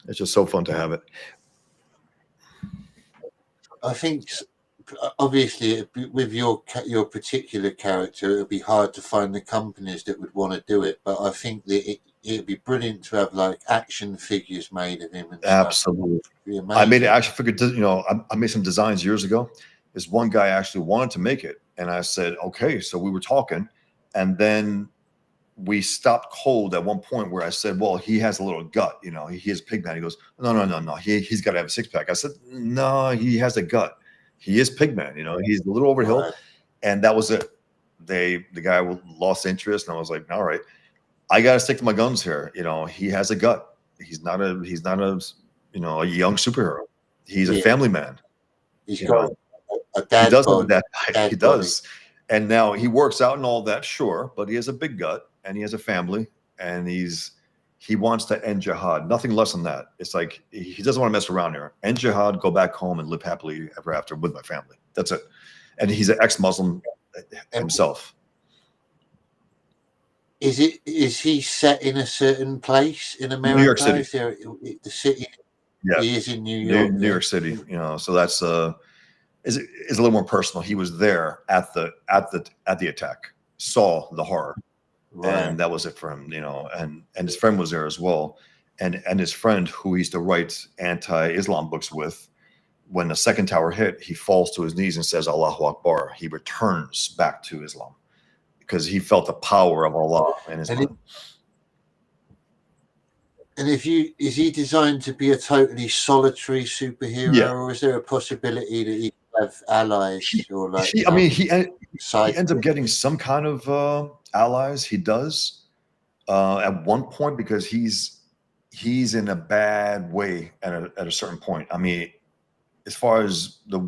Speaker 2: It's just so fun to have it.
Speaker 1: I think, obviously, with your particular character, it would be hard to find the companies that would want to do it. But I think that it'd be brilliant to have like action figures made of him. And
Speaker 2: absolutely. I made an action figure. I made some designs years ago. This one guy actually wanted to make it, and I said, okay. So we were talking, and then we stopped cold at one point where I said, well, he has a little gut, you know, he is Pigman. He goes, no, he's got to have a six-pack. I said, no, he has a gut. He is Pigman, you know, he's a little over the hill. And that was it. The guy lost interest, and I was like, all right, I got to stick to my guns here. You know, he has a gut. He's not a you know, a young superhero. He's a family man.
Speaker 1: He's got a dad.
Speaker 2: He does have that. He does. And now he works out and all that, sure, but he has a big gut and he has a family, and he wants to end jihad. Nothing less than that. It's like he doesn't want to mess around here. End jihad, go back home and live happily ever after with my family. That's it. And he's an ex-Muslim himself.
Speaker 1: Is he set in a certain place in America?
Speaker 2: New York City.
Speaker 1: Is there the city?
Speaker 2: Yeah,
Speaker 1: he is in New York.
Speaker 2: New York City. You know, so that's is a little more personal. He was there at the attack, saw the horror, and that was it for him. You know, and his friend was there as well, and his friend who he used to write anti-Islam books with. When the second tower hit, he falls to his knees and says Allahu Akbar. He returns back to Islam because he felt the power of Allah in his mind.
Speaker 1: And is he designed to be a totally solitary superhero, or is there a possibility that he have allies or like?
Speaker 2: He ends up getting some kind of allies. He does at one point, because he's in a bad way at a certain point. I mean, as far as the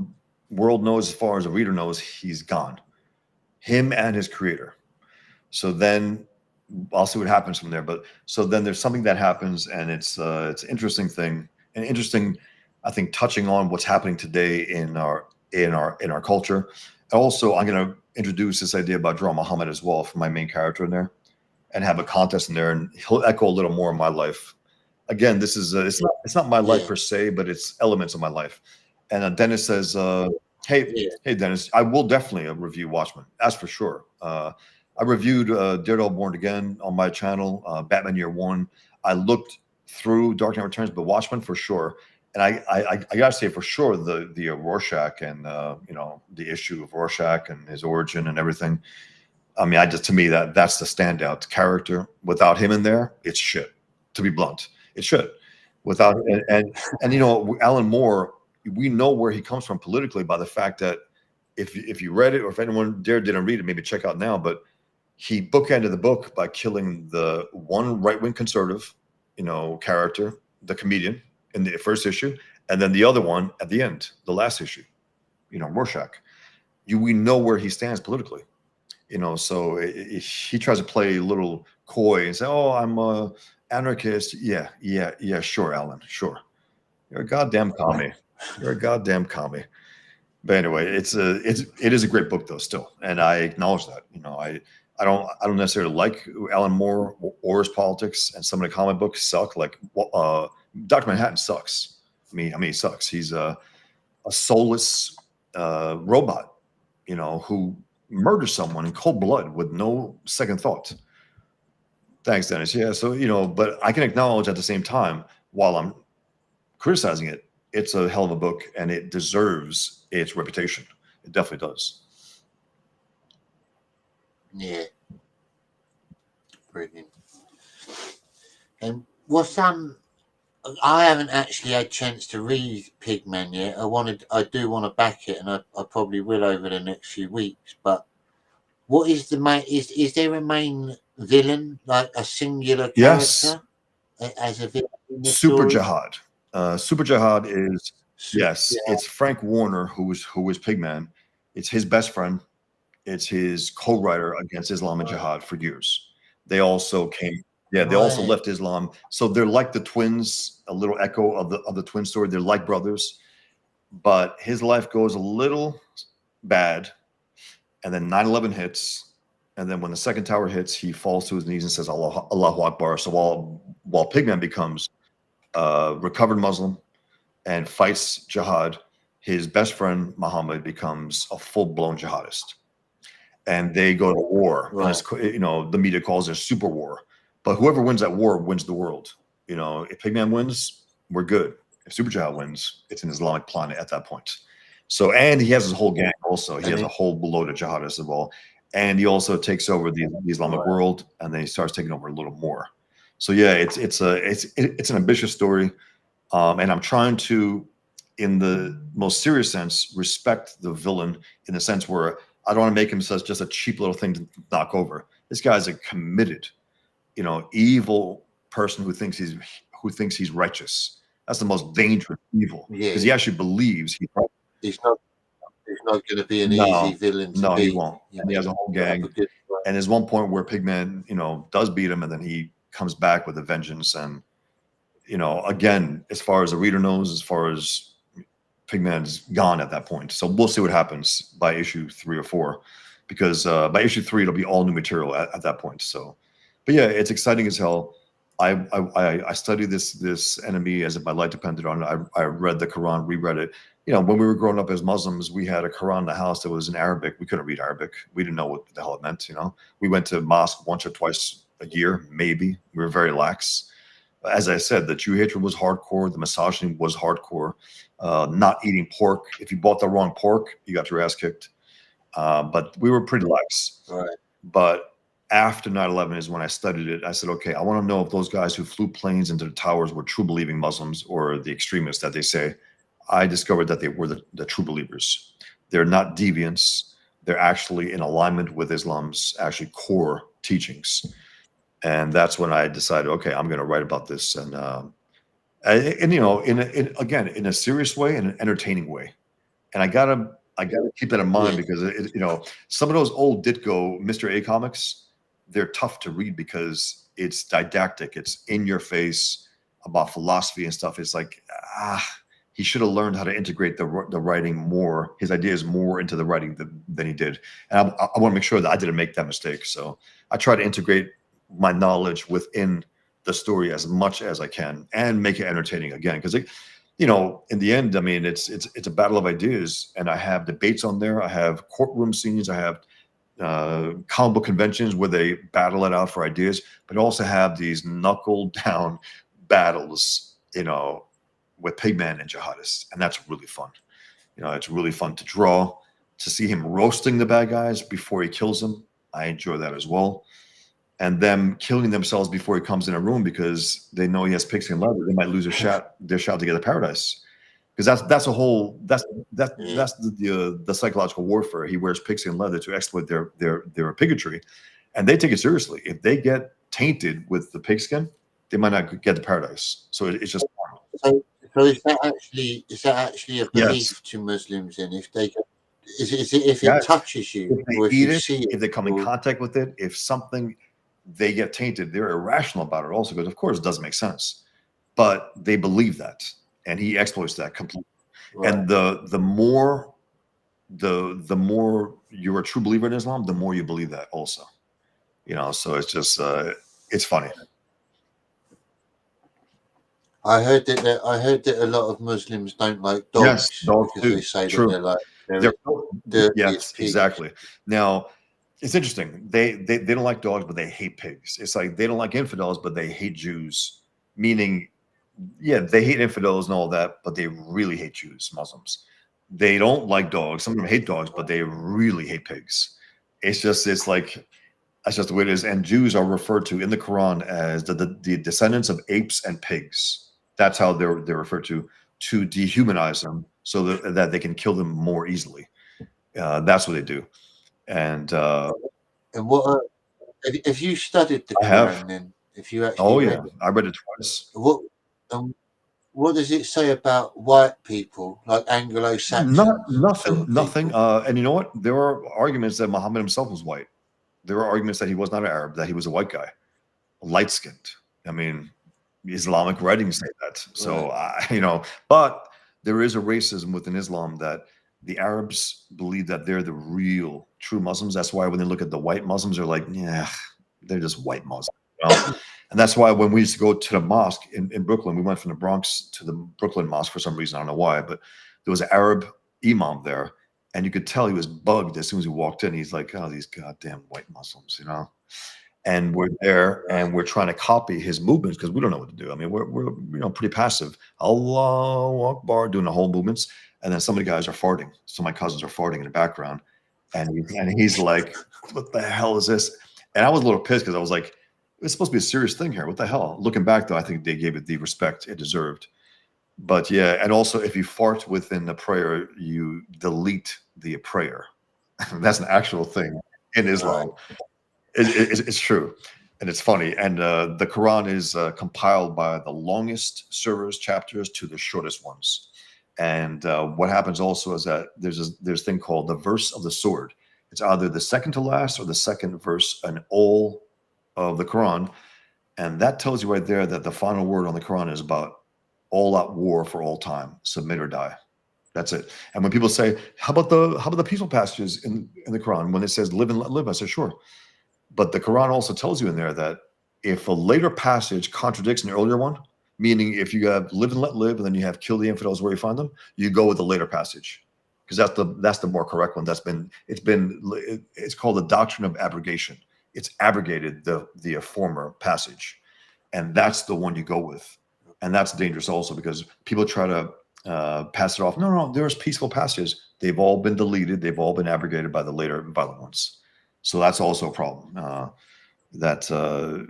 Speaker 2: world knows, as far as the reader knows, he's gone. Him and his creator. So then I'll see what happens from there. But so then there's something that happens, and it's an interesting thing, and interesting, I think, touching on what's happening today in our culture. Also, I'm going to introduce this idea about Drawing Muhammad as well for my main character in there, and have a contest in there, and he'll echo a little more of my life. Again, this is it's not my life per se, but it's elements of my life. And Dennis says, "Hey, Dennis, I will definitely review Watchmen. That's for sure." I reviewed Daredevil Born Again on my channel, Batman Year One. I looked through Dark Knight Returns, but Watchmen for sure. And I gotta say for sure the Rorschach and you know, the issue of Rorschach and his origin and everything. I mean, to me that's the standout character. Without him in there, it's shit. To be blunt, it's shit. Without and you know, Alan Moore, we know where he comes from politically by the fact that if you read it, or if anyone didn't read it, maybe check out now. But he bookended the book by killing the one right-wing conservative, you know, character, the comedian, in the first issue, and then the other one at the end, the last issue, you know, Rorschach. We know where he stands politically, you know. So he tries to play a little coy and say, "Oh, I'm a anarchist." Yeah, sure, Alan, sure. You're a goddamn commie. You're a goddamn commie. But anyway, it is a great book though, still, and I acknowledge that. You know, I don't necessarily like Alan Moore or his politics, and some of the comic books suck. Like Dr. Manhattan sucks. I mean, he sucks. He's a soulless robot, you know, who murders someone in cold blood with no second thought. Thanks, Dennis. Yeah, so you know, but I can acknowledge at the same time, while I'm criticizing it, it's a hell of a book, and it deserves its reputation. It definitely does.
Speaker 1: Yeah, brilliant. And what's I haven't actually had a chance to read Pigman yet. I do want to back it, and I probably will over the next few weeks. But what is the main? Is there a main villain, like a singular character as a villain?
Speaker 2: Super Jihad. Super Jihad is it's Frank Warner who is Pigman. It's his best friend. It's his co-writer against Islam and Jihad for years. They also came. Yeah, they also left Islam. So they're like the twins, a little echo of the twin story. They're like brothers, but his life goes a little bad, and then 9/11 hits, and then when the second tower hits, he falls to his knees and says Allahu Akbar. So while Pigman becomes a recovered Muslim and fights jihad, his best friend Muhammad becomes a full-blown jihadist, and they go to war. Right. And you know, the media calls it a super war. But whoever wins that war wins the world. You know, if Pigman wins, we're good. If Super Jihad wins, it's an Islamic planet at that point. So, and he has his whole gang also. He has a whole load of jihadists as well. and he also takes over the Islamic world, and then he starts taking over a little more. So yeah, it's an ambitious story, and I'm trying to, in the most serious sense, respect the villain in the sense where I don't want to make him just a cheap little thing to knock over. This guy's a committed, evil person who thinks he's righteous. That's the most dangerous evil, because he actually believes he's right.
Speaker 1: He's not going to be an easy villain to
Speaker 2: No, he
Speaker 1: beat.
Speaker 2: won't. And he has a whole gang. And there's one point where Pigman, does beat him, and then he comes back with a vengeance. And again, as far as the reader knows, as far as Pigman's gone at that point. So we'll see what happens by issue 3 or 4, because by issue 3 it'll be all new material at that point. So, but yeah, it's exciting as hell. I studied this enemy as if my life depended on it. I read the Quran, reread it. When we were growing up as Muslims, we had a Quran in the house that was in Arabic. We couldn't read Arabic. We didn't know what the hell it meant. We went to mosque once or twice a year, maybe. We were very lax. As I said, the Jew hatred was hardcore. The misogyny was hardcore. Not eating pork. If you bought the wrong pork, you got your ass kicked. But we were pretty lax.
Speaker 1: Right.
Speaker 2: But after 9/11 is when I studied it. I said, okay, I want to know if those guys who flew planes into the towers were true believing Muslims or the extremists that they say. I discovered that they were the true believers. They're not deviants. They're actually in alignment with Islam's actually core teachings. And that's when I decided, okay, I'm going to write about this, and in a serious way, in an entertaining way. And I gotta keep that in mind, because some of those old Ditko Mr. A comics, they're tough to read because it's didactic, it's in your face about philosophy and stuff. It's like, he should have learned how to integrate the writing more, his ideas more into the writing than he did. And I want to make sure that I didn't make that mistake. So I try to integrate my knowledge within the story as much as I can and make it entertaining again. Because in the end, I mean, it's a battle of ideas, and I have debates on there. I have courtroom scenes. I have comic book conventions where they battle it out for ideas, but also have these knuckle down battles, with Pigman and jihadists, and that's really fun. It's really fun to draw, to see him roasting the bad guys before he kills them. I enjoy that as well. And them killing themselves before he comes in a room because they know he has pigskin leather. They might lose their shot to get to paradise, because that's the psychological warfare. He wears pigskin leather to exploit their bigotry, and they take it seriously. If they get tainted with the pigskin, they might not get to paradise. So it's just.
Speaker 1: So is that actually a belief to Muslims? And if they is it if it touches you,
Speaker 2: if they
Speaker 1: or if
Speaker 2: eat
Speaker 1: you
Speaker 2: it,
Speaker 1: see it,
Speaker 2: if they come in contact with it, if something, they get tainted, they're irrational about it also, because of course it doesn't make sense, but they believe that, and he exploits that completely. Right. And the more you're a true believer in Islam, the more you believe that also. So it's just it's funny.
Speaker 1: I heard that a lot of Muslims don't like dogs.
Speaker 2: Yes, dogs
Speaker 1: because
Speaker 2: too.
Speaker 1: They say
Speaker 2: True.
Speaker 1: that they're like
Speaker 2: yes, exactly. Now, it's interesting. They don't like dogs, but they hate pigs. It's like they don't like infidels, but they hate Jews. Meaning, yeah, they hate infidels and all that, but they really hate Jews, Muslims. They don't like dogs. Some of them hate dogs, but they really hate pigs. It's just the way it is. And Jews are referred to in the Quran as the descendants of apes and pigs. That's how they're referred to dehumanize them, so that they can kill them more easily. That's what they do. And
Speaker 1: what if you studied the Quran, then if you actually read it,
Speaker 2: I read it twice.
Speaker 1: What does it say about white people, like Anglo-Saxon?
Speaker 2: Nothing. And you know what? There are arguments that Muhammad himself was white. There are arguments that he was not an Arab, that he was a white guy, light-skinned. I mean, Islamic writings say that. So, but there is a racism within Islam that the Arabs believe that they're the real true Muslims. That's why when they look at the white Muslims, they're like, yeah, they're just white Muslims. And that's why when we used to go to the mosque in Brooklyn, we went from the Bronx to the Brooklyn mosque for some reason. I don't know why, but there was an Arab imam there, and you could tell he was bugged as soon as he walked in. He's like, oh, these goddamn white Muslims, And we're there, and we're trying to copy his movements because we don't know what to do. I mean, we're pretty passive. Allahu Akbar, doing the whole movements, and then some of the guys are farting. Some of my cousins are farting in the background, and he's like, what the hell is this? And I was a little pissed because I was like, it's supposed to be a serious thing here. What the hell? Looking back though, I think they gave it the respect it deserved. But yeah, and also if you fart within the prayer, you delete the prayer. That's an actual thing in Islam. It's true, and it's funny. And the Quran is compiled by the longest surahs, chapters, to the shortest ones. And what happens also is that there's a thing called the verse of the sword. It's either the second to last or the second verse in all of the Quran, and that tells you right there that the final word on the Quran is about all out war for all time, submit or die. That's it. And when people say, how about the peaceful passages in the Quran when it says live and let live? I said, sure. But the Quran also tells you in there that if a later passage contradicts an earlier one, meaning if you have live and let live, and then you have kill the infidels where you find them, you go with the later passage because that's the more correct one. It's called the doctrine of abrogation. It's abrogated the former passage, and that's the one you go with, and that's dangerous also because people try to pass it off. No, there's peaceful passages. They've all been deleted. They've all been abrogated by the later violent ones. So that's also a problem that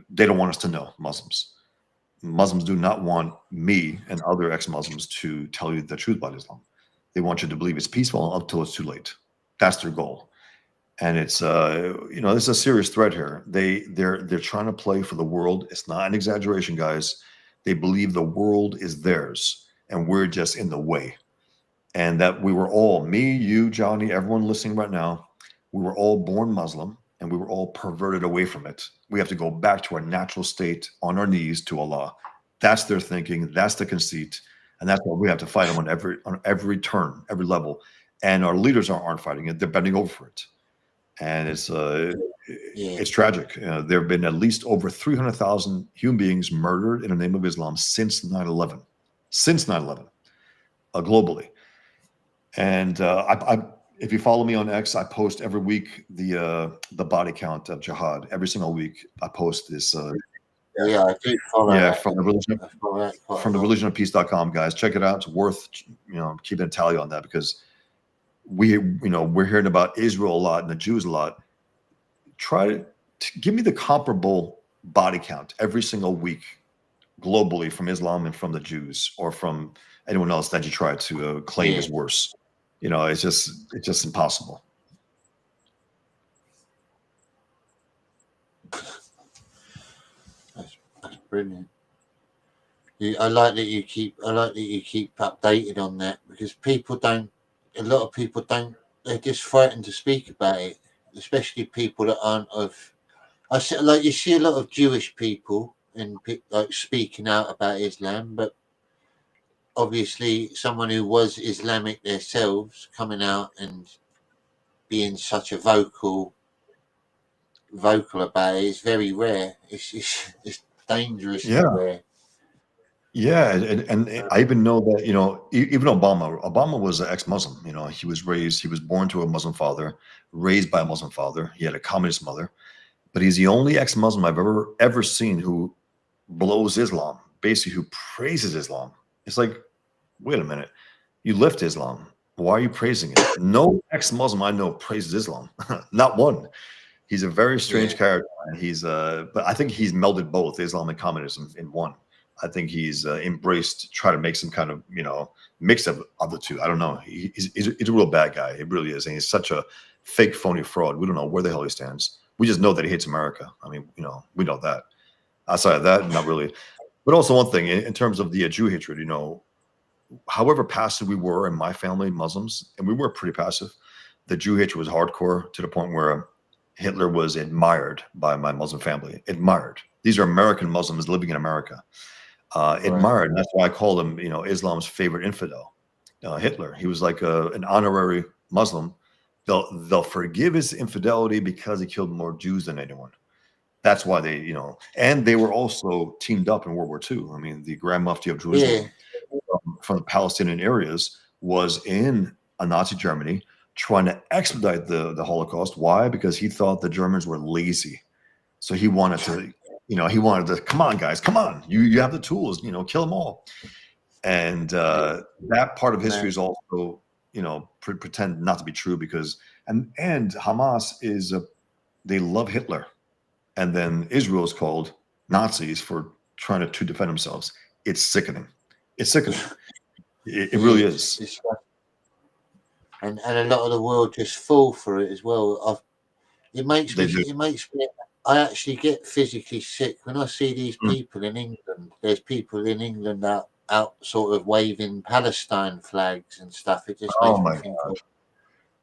Speaker 2: they don't want us to know. Muslims do not want me and other ex-Muslims to tell you the truth about Islam. They want you to believe it's peaceful until it's too late. That's their goal. And it's this is a serious threat here. They're trying to play for the world. It's not an exaggeration, guys. They believe the world is theirs and we're just in the way. And that we were all, me, you, Jonny, everyone listening right now, we were all born Muslim and we were all perverted away from it. We have to go back to our natural state on our knees to Allah. That's their thinking. That's the conceit. And that's what we have to fight them on every turn, every level. And our leaders aren't fighting it. They're bending over for it. And it's tragic. There have been at least over 300,000 human beings murdered in the name of Islam since 9/11. Since 9/11, globally. And if you follow me on X, I post every week the body count of jihad. Every single week, I post this.
Speaker 1: I do follow.
Speaker 2: Yeah,
Speaker 1: that.
Speaker 2: from the religionofpeace.com, guys. Check it out. It's worth keeping a tally on that because we're hearing about Israel a lot and the Jews a lot. Try to give me the comparable body count every single week globally from Islam and from the Jews or from anyone else that you try to claim is worse. It's just impossible.
Speaker 1: That's brilliant. I like that you keep updated on that because a lot of people don't. They're just frightened to speak about it, especially people that aren't of. You see a lot of Jewish people and like speaking out about Islam, but obviously someone who was Islamic themselves coming out and being such a vocal about it is very rare. It's dangerously rare.
Speaker 2: Yeah, and I even know that even Obama was an ex-Muslim. He was born to a Muslim father, raised by a Muslim father. He had a communist mother, but he's the only ex-Muslim I've ever seen who blows Islam, basically who praises Islam. It's like, wait a minute, you left Islam. Why are you praising it? No ex-Muslim I know praises Islam, not one. He's a very strange character. But I think he's melded both Islam and communism in one. I think he's embraced, try to make some kind of mix of the two. I don't know. He's a real bad guy. He really is, and he's such a fake, phony fraud. We don't know where the hell he stands. We just know that he hates America. I mean, we know that. Outside of that, not really. But also one thing in terms of the Jew hatred, however passive we were in my family, Muslims, and we were pretty passive, the Jew hatred was hardcore to the point where Hitler was admired by my Muslim family. Admired. These are American Muslims living in America. Admired. And that's why I call him, Islam's favorite infidel, Hitler. He was like an honorary Muslim. They'll forgive his infidelity because he killed more Jews than anyone. That's why they, and they were also teamed up in World War II. I mean, the Grand Mufti of Jerusalem from the Palestinian areas was in a Nazi Germany trying to expedite the Holocaust. Why? Because he thought the Germans were lazy. So he wanted to, come on, guys, come on. You have the tools, kill them all. And that part of history is also pretend not to be true because and Hamas is they love Hitler, and then Israel is called Nazis for trying to defend themselves. It's sickening. It's sickening. It really is.
Speaker 1: And a lot of the world just fall for it as well. It makes
Speaker 2: They
Speaker 1: me.
Speaker 2: do.
Speaker 1: It makes me. I actually get physically sick when I see these people in England. There's people in England out sort of waving Palestine flags and stuff. It just
Speaker 2: Oh
Speaker 1: makes me
Speaker 2: my
Speaker 1: think,
Speaker 2: God.
Speaker 1: oh,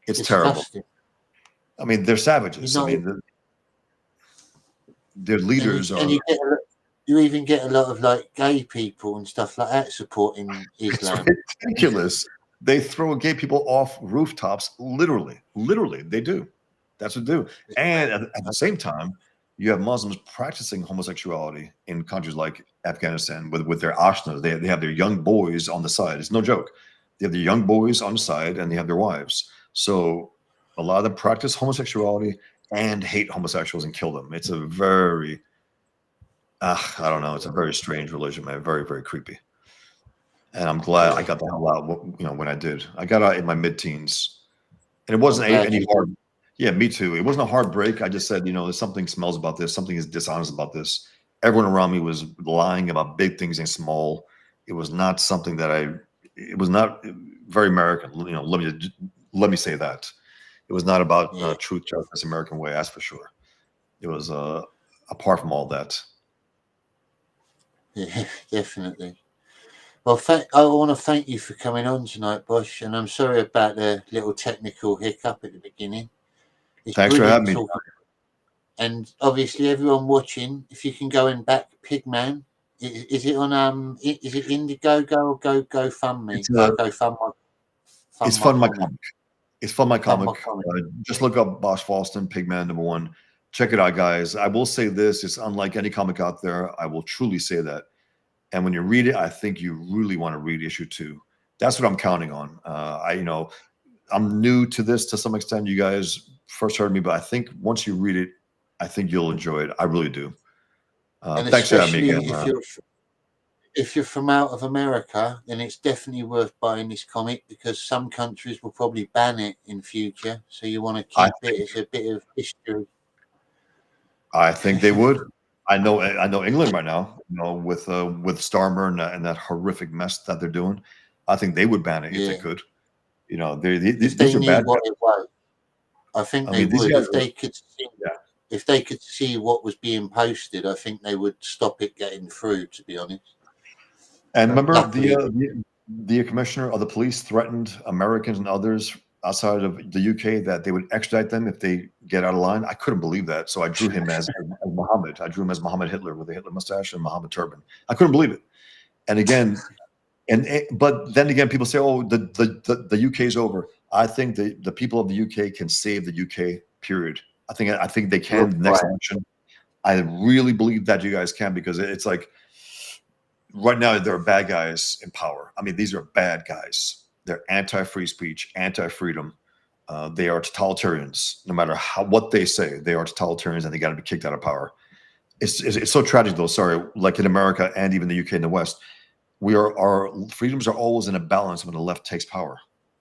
Speaker 2: It's terrible.
Speaker 1: disgusting.
Speaker 2: I mean, they're savages.
Speaker 1: You
Speaker 2: I
Speaker 1: know,
Speaker 2: mean, their
Speaker 1: and
Speaker 2: leaders are.
Speaker 1: you even get a lot of like gay people and stuff like that supporting
Speaker 2: It's
Speaker 1: Islam.
Speaker 2: ridiculous. They throw gay people off rooftops, literally. Literally, they do. That's what they do. And at the same time, you have Muslims practicing homosexuality in countries like Afghanistan with their ashnas. They have their young boys on the side. It's no joke. They have their young boys on the side and they have their wives. So a lot of them practice homosexuality and hate homosexuals and kill them. It's a very, I don't know. It's a very strange religion, man. Very, very creepy. And I'm glad I got the hell out. When I did, I got out in my mid-teens, and it wasn't any hard. Yeah, me too. It wasn't a hard break. I just said, there's something smells about this. Something is dishonest about this. Everyone around me was lying about big things and small. It was not something that it was not very American. Let me say that. It was not about truth, justice, American way. That's for sure. It was apart from all that.
Speaker 1: Yeah, definitely. Well, I want to thank you for coming on tonight, Bosch, and I'm sorry about the little technical hiccup at the beginning. It's
Speaker 2: Thanks for having me.
Speaker 1: talking. And obviously, everyone watching, if you can go and back Pigman, is it on is it Indiegogo or GoFundMe?
Speaker 2: It's Fund My Comic. It's Fund My Comic. Just look up Bosch Fawstin, Pigman #1. Check it out, guys. I will say this: it's unlike any comic out there. I will truly say that. And when you read it, I think you really want to read issue 2. That's what I'm counting on. I'm new to this to some extent. You guys first heard me, but I think once you read it, I think you'll enjoy it. I really do. Thanks for having me again.
Speaker 1: If you're from out of America, then it's definitely worth buying this comic because some countries will probably ban it in future. So you want to keep it as a bit of history.
Speaker 2: I think they would. I know England right now, with Starmer and that horrific mess that they're doing. I think they would ban it if they could. These are bad guys.
Speaker 1: I think they would if they could see. Yeah. If they could see what was being posted, I think they would stop it getting through. To be honest.
Speaker 2: And remember, the commissioner of the police threatened Americans and others outside of the UK that they would extradite them if they get out of line. I couldn't believe that. So I drew him as Muhammad. I drew him as Muhammad Hitler with a Hitler mustache and Muhammad turban. I couldn't believe it. And again, but then again, people say, "Oh, the UK is over." I think the people of the UK can save the UK. Period. I think they can. The next election, I really believe that you guys can, because it's like right now there are bad guys in power. I mean, these are bad guys. They're anti-free speech, anti-freedom. They are totalitarians. No matter what they say, they are totalitarians, and they got to be kicked out of power. It's so tragic, though. Sorry, like in America and even the UK and the West, our freedoms are always in a balance when the left takes power.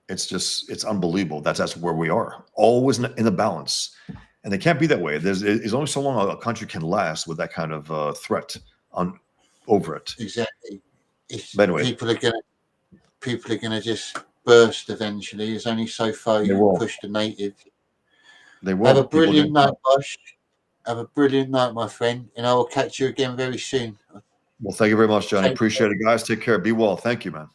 Speaker 2: It's unbelievable. That's where we are, always in a balance, and it can't be that way. There's only so long a country can last with that kind of threat over it.
Speaker 1: Exactly.
Speaker 2: But anyway,
Speaker 1: people are gonna just burst eventually. There's only so far you can push the native.
Speaker 2: They will.
Speaker 1: Have a brilliant night, Bosch. Have a brilliant night, my friend, and I will catch you again very soon.
Speaker 2: Well, thank you very much, Johnny. Appreciate it, guys. Take care. Be well. Thank you, man.